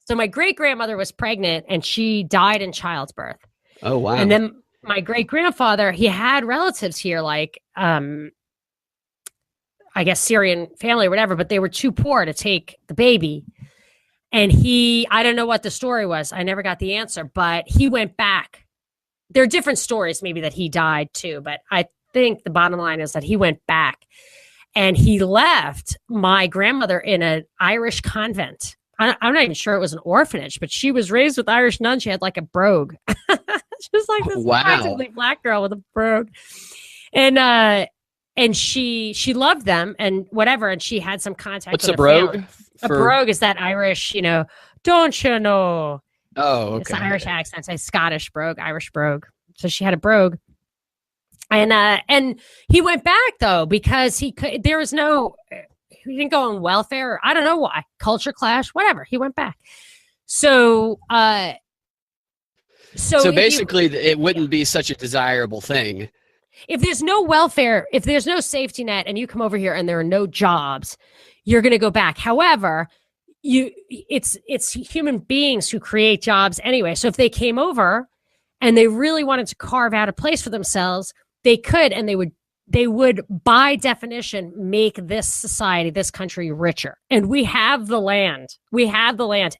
So my great-grandmother was pregnant, and she died in childbirth. Oh, wow. And then my great-grandfather, he had relatives here, like, I guess Syrian family or whatever, but they were too poor to take the baby. And I don't know what the story was. I never got the answer, but he went back. There are different stories, maybe that he died too, but I think the bottom line is that he went back, and he left my grandmother in an Irish convent. I'm not even sure it was an orphanage, but she was raised with Irish nuns. She had like a brogue. She was like this practically black girl with a brogue. And she loved them and whatever. And she had some contact What's with a brogue? Family. A brogue is that Irish, don't you know? Oh, okay. It's an Irish accent. It's a Scottish brogue, Irish brogue. So she had a brogue. And he went back though, because he didn't go on welfare. Or I don't know why. Culture clash, whatever. He went back. So basically, it wouldn't be such a desirable thing. If there's no welfare, if there's no safety net, and you come over here and there are no jobs, you're going to go back. However, it's human beings who create jobs anyway. So if they came over and they really wanted to carve out a place for themselves, they could, and they would, by definition, make this society, this country richer. And we have the land.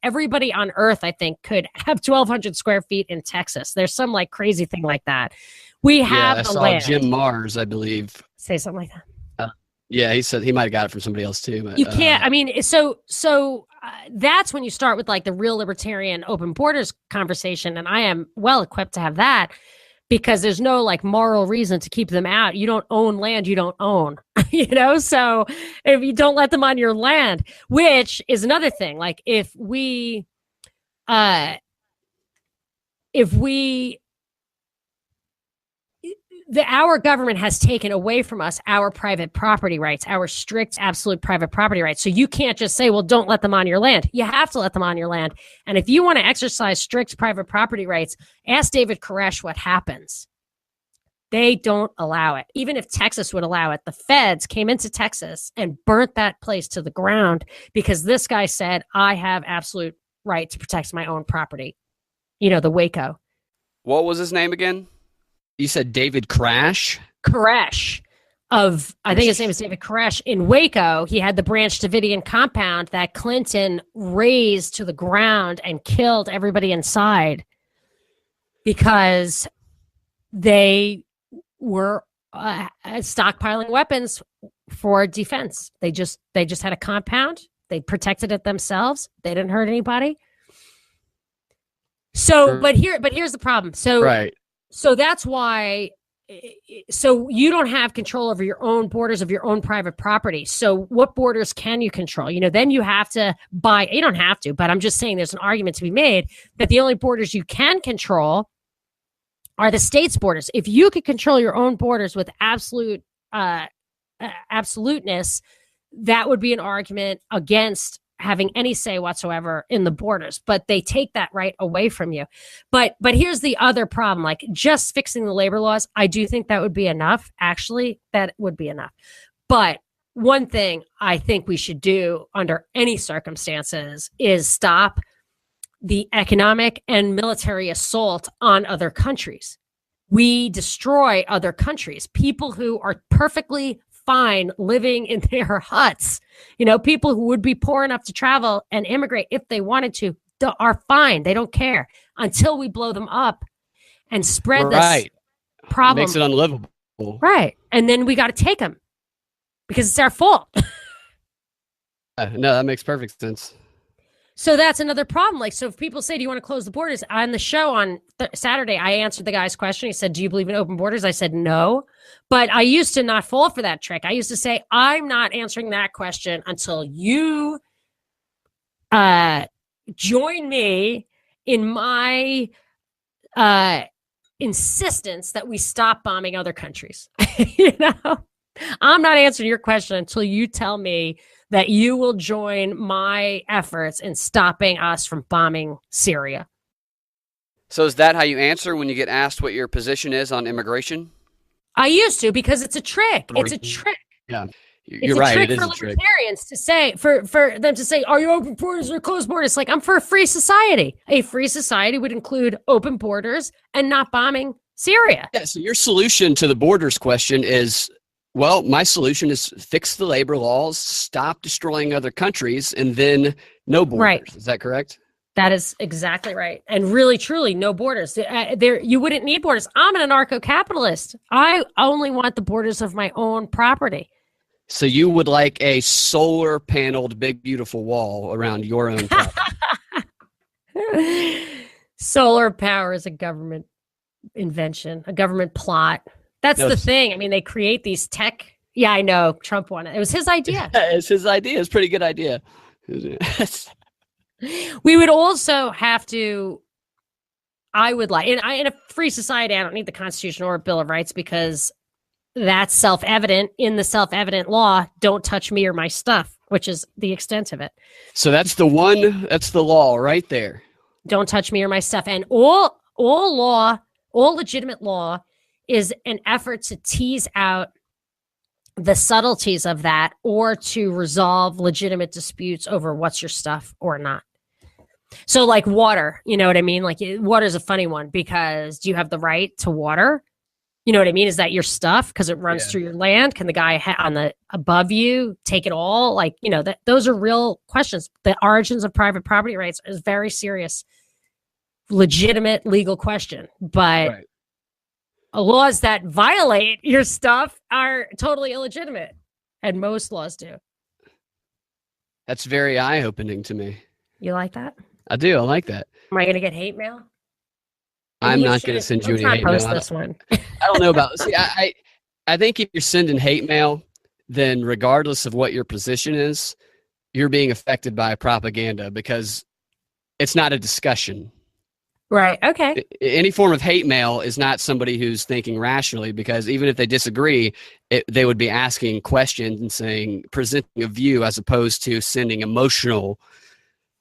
Everybody on earth, I think, could have 1,200 square feet in Texas. There's some like crazy thing like that. We have the land. I saw Jim Mars, I believe. Say something like that. Yeah, he said he might have got it from somebody else too. But, you can't. I mean, so that's when you start with like the real libertarian open borders conversation. And I am well equipped to have that because there's no like moral reason to keep them out. You don't own land you don't own, So if you don't let them on your land, which is another thing, like if our government has taken away from us our private property rights, our strict, absolute private property rights. So you can't just say, well, don't let them on your land. You have to let them on your land. And if you want to exercise strict private property rights, ask David Koresh what happens. They don't allow it. Even if Texas would allow it, the feds came into Texas and burnt that place to the ground because this guy said, I have absolute right to protect my own property. The Waco. What was his name again? You said David Koresh? Koresh I think his name is David Koresh. In Waco, he had the Branch Davidian compound that Clinton razed to the ground and killed everybody inside because they were stockpiling weapons for defense. They just had a compound. They protected it themselves. They didn't hurt anybody. So, but here's the problem. So, right. So that's why. So you don't have control over your own borders of your own private property. So what borders can you control? Then you have to buy. You don't have to, but I'm just saying there's an argument to be made that the only borders you can control are the state's borders. If you could control your own borders with absolute absoluteness, that would be an argument against having any say whatsoever in the borders, but they take that right away from you. But here's the other problem, like just fixing the labor laws. I do think that would be enough. Actually, that would be enough. But one thing I think we should do under any circumstances is stop the economic and military assault on other countries. We destroy other countries, people who are perfectly fine living in their huts. People who would be poor enough to travel and immigrate if they wanted to are fine. They don't care until we blow them up and spread this problem. Makes it unlivable. Right. And then we got to take them because it's our fault. No, that makes perfect sense. So that's another problem. Like, so if people say, do you want to close the borders? On the show on Saturday, I answered the guy's question. He said, do you believe in open borders? I said, no. But I used to not fall for that trick. I used to say, I'm not answering that question until you join me in my insistence that we stop bombing other countries. I'm not answering your question until you tell me that you will join my efforts in stopping us from bombing Syria. So is that how you answer when you get asked what your position is on immigration? I used to, because it's a trick. It's a trick. Yeah, you're right. It's a trick for libertarians to say, for them to say, are you open borders or closed borders? Like, I'm for a free society. A free society would include open borders and not bombing Syria. Yeah, so your solution to the borders question is, well, my solution is fix the labor laws, stop destroying other countries, and then no borders. Right. Is that correct? That is exactly right. And really, truly, no borders. You wouldn't need borders. I'm an anarcho-capitalist. I only want the borders of my own property. So you would like a solar paneled, big, beautiful wall around your own property. Solar power is a government invention, a government plot. That's the thing. I mean, they create these tech. Yeah, I know. Trump won it. It was his idea. It's his idea. It's a pretty good idea. We would also have to, I would like, in a free society, I don't need the Constitution or a Bill of Rights because that's self-evident in the self-evident law. Don't touch me or my stuff, which is the extent of it. So that's the law right there. Don't touch me or my stuff. And all legitimate law is an effort to tease out the subtleties of that or to resolve legitimate disputes over what's your stuff or not. So like water, you know what I mean? Like water is a funny one because do you have the right to water? You know what I mean? Is that your stuff because it runs through your land? Can the guy on the above you take it all? Like, those are real questions. The origins of private property rights is very serious, legitimate legal question, but laws that violate your stuff are totally illegitimate, and most laws do. That's very eye-opening to me. You like that? I do. I like that. Am I going to get hate mail? I'm not going to send you any hate mail. This one. I don't know about. See, I think if you're sending hate mail, then regardless of what your position is, you're being affected by propaganda because it's not a discussion. Right. Okay. Any form of hate mail is not somebody who's thinking rationally, because even if they disagree, they would be asking questions and saying, presenting a view as opposed to sending emotional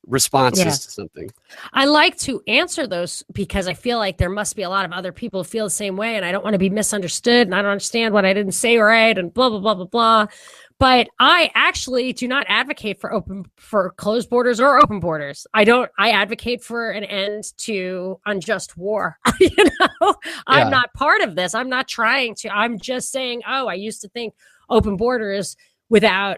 responses to something. I like to answer those because I feel like there must be a lot of other people who feel the same way, and I don't want to be misunderstood, and I don't understand what I didn't say right, and blah, blah, blah, blah, blah. But I actually do not advocate for closed borders or open borders. I advocate for an end to unjust war. I'm not part of this. I'm not trying to. I'm just saying, I used to think open borders without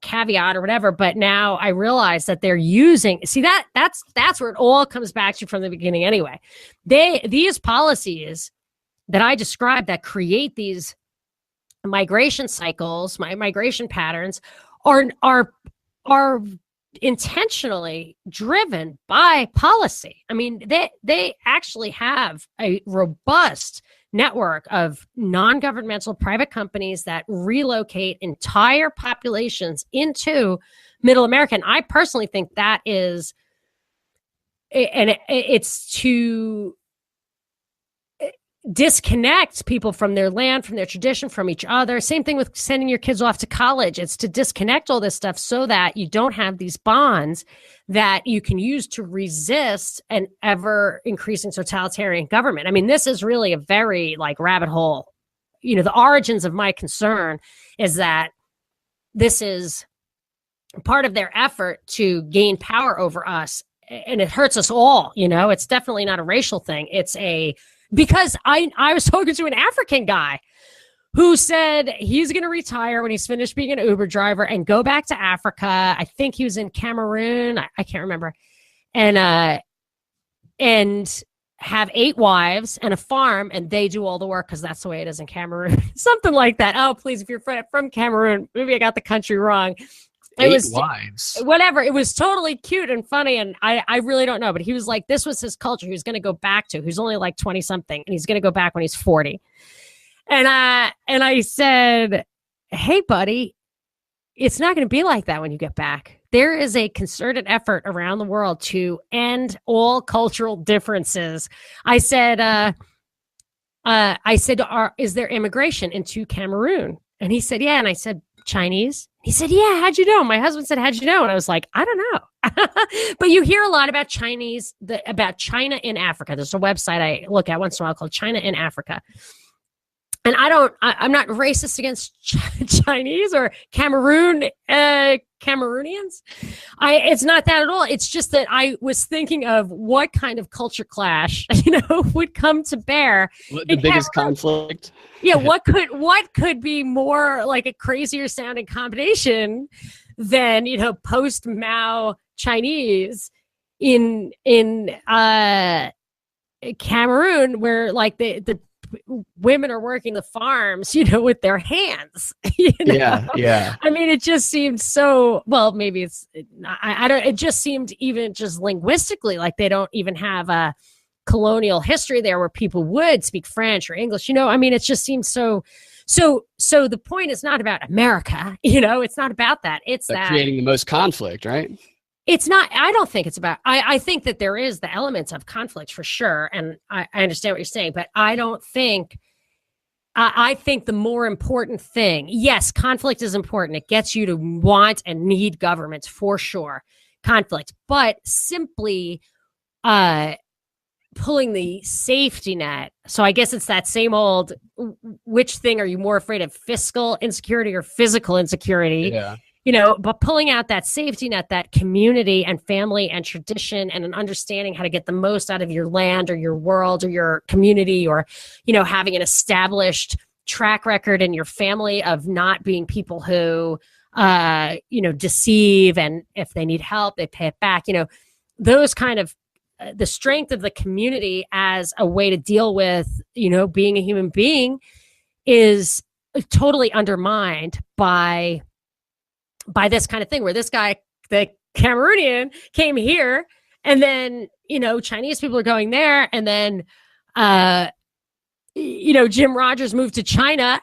caveat or whatever, but now I realize that they're using. See, that's where it all comes back to from the beginning. Anyway, these policies that I described that create these migration cycles, migration patterns are intentionally driven by policy. I mean, they actually have a robust network of non-governmental private companies that relocate entire populations into Middle America. And I personally think that is, and it's to disconnect people from their land, from their tradition, from each other. Same thing with sending your kids off to college. It's to disconnect all this stuff so that you don't have these bonds that you can use to resist an ever increasing totalitarian government. I mean, this is really a very rabbit hole. The origins of my concern is that this is part of their effort to gain power over us, and it hurts us all. It's definitely not a racial thing. Because I was talking to an African guy who said he's going to retire when he's finished being an Uber driver and go back to Africa. I think he was in Cameroon. I can't remember. And have 8 wives and a farm, and they do all the work because that's the way it is in Cameroon. Something like that. Oh, please, if you're from Cameroon, maybe I got the country wrong. It 8 was wives. Whatever. It was totally cute and funny. And I really don't know. But he was like, this was his culture. He was going to go back to. He's only 20 something. And he's going to go back when he's 40. And I said, hey, buddy, it's not going to be like that when you get back. There is a concerted effort around the world to end all cultural differences. I said, is there immigration into Cameroon? And he said, yeah. And I said, Chinese? He said, yeah, how'd you know? My husband said, how'd you know? And I was like, I don't know. But you hear a lot about about China in Africa. There's a website I look at once in a while called China in Africa. And I'm not racist against Chinese or Cameroonians. It's not that at all. It's just that I was thinking of what kind of culture clash, would come to bear. What the biggest conflict? Yeah, what could be more like a crazier sounding combination than post Mao Chinese in Cameroon, where the women are working the farms, with their hands. Yeah. I mean, it just seemed so. Well, maybe it's. I don't. It just seemed even just linguistically like they don't even have a colonial history there where people would speak French or English. I mean, it just seems so. So the point is not about America. It's not about that. It's that creating the most conflict, right? It's not. I don't think it's about. I think that there is the elements of conflict for sure, and I understand what you're saying, but I don't think. I think the more important thing, yes, conflict is important. It gets you to want and need governments for sure. Conflict, but simply pulling the safety net. So I guess it's that same old. Which thing are you more afraid of? Fiscal insecurity or physical insecurity? Yeah. But pulling out that safety net, that community and family and tradition and an understanding how to get the most out of your land or your world or your community, or, having an established track record in your family of not being people who, deceive, and if they need help, they pay it back. Those kind of the strength of the community as a way to deal with, being a human being is totally undermined by by this kind of thing, where this guy, the Cameroonian, came here, and then, you know, Chinese people are going there, and then, you know, Jim Rogers moved to China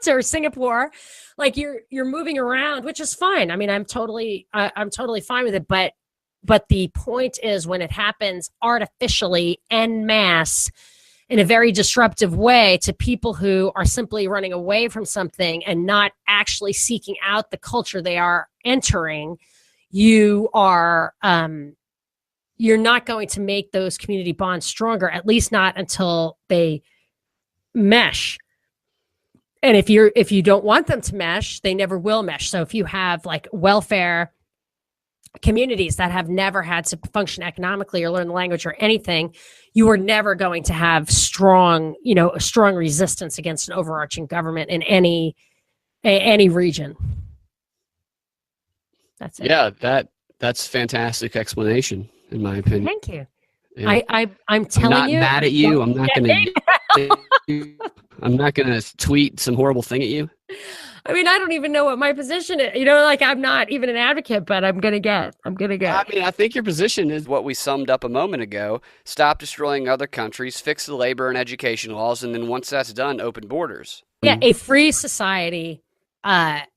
or Singapore. Like you're moving around, which is fine. I mean, I'm totally fine with it. But the point is, when it happens artificially en masse in a very disruptive way to people who are simply running away from something and not actually seeking out the culture they are entering, you are you're not going to make those community bonds stronger, at least not until they mesh. And if you don't want them to mesh, they never will mesh. So if you have like welfare communities that have never had to function economically or learn the language or anything, you are never going to have strong resistance against an overarching government in any region. That's it. Yeah, that's fantastic explanation, in my opinion. Thank you. Yeah. I'm telling you. I'm not mad at you. I'm not gonna tweet some horrible thing at you. I mean, I don't even know what my position is. You know, like I'm not even an advocate, but I'm gonna get. I mean, I think your position is what we summed up a moment ago. Stop destroying other countries, fix the labor and education laws, and then once that's done, open borders. Yeah, a free society. I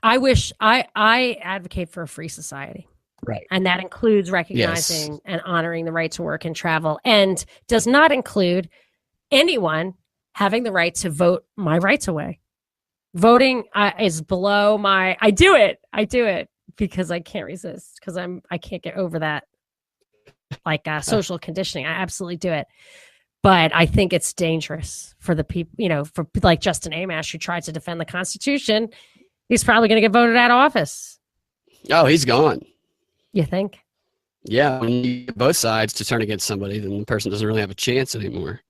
advocate for a free society. Right. And that includes recognizing and honoring the right to work and travel, and does not include anyone having the right to vote my rights away. Voting is below my. I do it because I can't resist, because I can't get over that, like social conditioning. I absolutely do it, but I think it's dangerous for the people. You know, for like Justin Amash, who tried to defend the Constitution. He's probably going to get voted out of office. Oh, he's gone. You think? Yeah, when you get both sides to turn against somebody, then the person doesn't really have a chance anymore.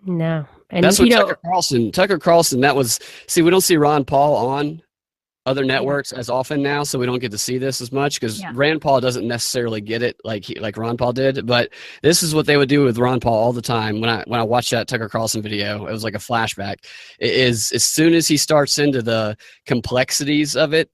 No. And that's what Tucker Carlson, that was, see, we don't see Ron Paul on other networks as often now, so we don't get to see this as much, because Rand Paul doesn't necessarily get it like Ron Paul did. But this is what they would do with Ron Paul all the time. When I watched that Tucker Carlson video, it was like a flashback. It is, as soon as he starts into the complexities of it,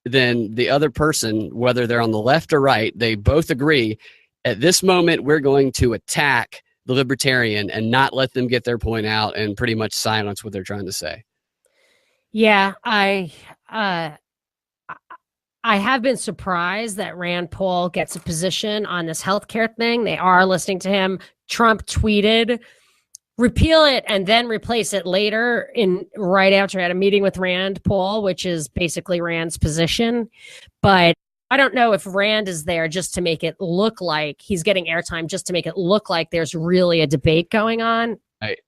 then the other person, whether they're on the left or right, they both agree, at this moment we're going to attack the libertarian and not let them get their point out and pretty much silence what they're trying to say. Yeah, I have been surprised that Rand Paul gets a position on this healthcare thing. They are listening to him. Trump tweeted, repeal it and then replace it later, right after I had a meeting with Rand Paul, which is basically Rand's position. But I don't know if Rand is there just to make it look like he's getting airtime, just to make it look like there's really a debate going on. Right.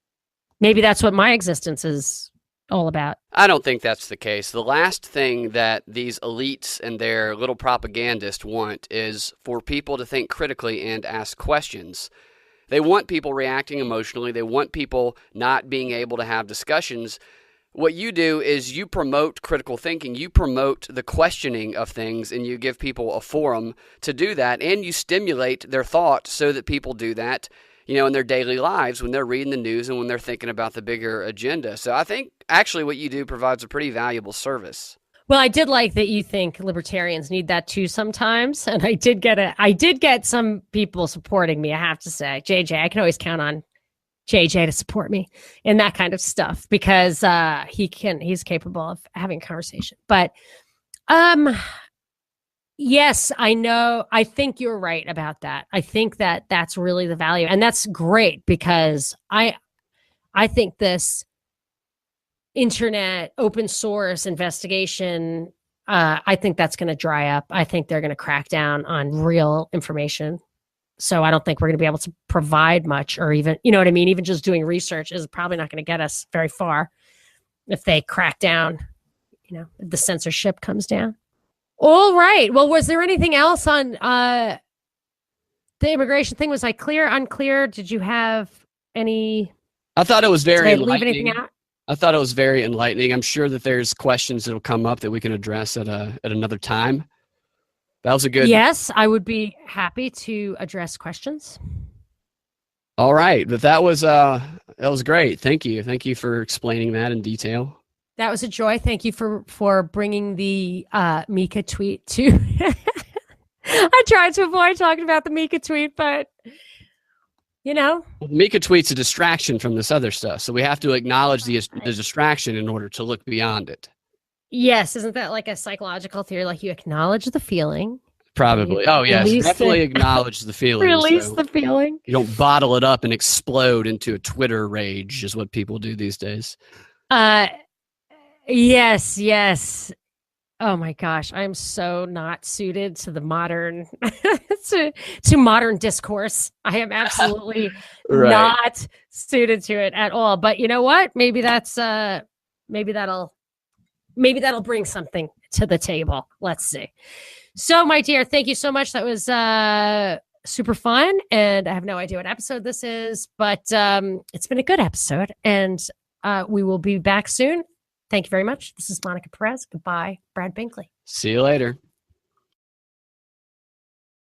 Maybe that's what my existence is all about. I don't think that's the case. The last thing that these elites and their little propagandists want is for people to think critically and ask questions. They want people reacting emotionally. They want people not being able to have discussions. What you do is you promote critical thinking. You promote the questioning of things, and you give people a forum to do that, and you stimulate their thought so that people do that, in their daily lives when they're reading the news and when they're thinking about the bigger agenda. So I think actually what you do provides a pretty valuable service. Well, I did like that you think libertarians need that too sometimes, and I did get some people supporting me, I have to say. JJ, I can always count on JJ to support me in that kind of stuff, because he's capable of having a conversation. But yes, I know. I think you're right about that. I think that that's really the value, and that's great, because I think this internet open source investigation, I think that's going to dry up. I think they're going to crack down on real information. So I don't think we're going to be able to provide much, or even, you know what I mean? Even just doing research is probably not going to get us very far if they crack down, if the censorship comes down. All right. Well, was there anything else on the immigration thing? Was I clear, unclear? Did you have any? I thought it was very enlightening. Leave anything out? I thought it was very enlightening. I'm sure that there's questions that'll come up that we can address at another time. That was a good. Yes, I would be happy to address questions. All right, but that was great. Thank you for explaining that in detail. That was a joy. Thank you for bringing the Mika tweet to. I tried to avoid talking about the Mika tweet, but Mika tweet's a distraction from this other stuff, so we have to acknowledge the distraction in order to look beyond it. Yes, isn't that like a psychological theory? Like you acknowledge the feeling. Probably. Oh yes, definitely acknowledge the feeling. Release the feeling. You don't bottle it up and explode into a Twitter rage, is what people do these days. Yes. Oh my gosh, I'm so not suited to the modern to modern discourse. I am absolutely not suited to it at all. But you know what? Maybe that'll bring something to the table. Let's see. So, my dear, thank you so much. That was super fun, and I have no idea what episode this is, but it's been a good episode, and we will be back soon. Thank you very much. This is Monica Perez. Goodbye, Brad Binkley. See you later.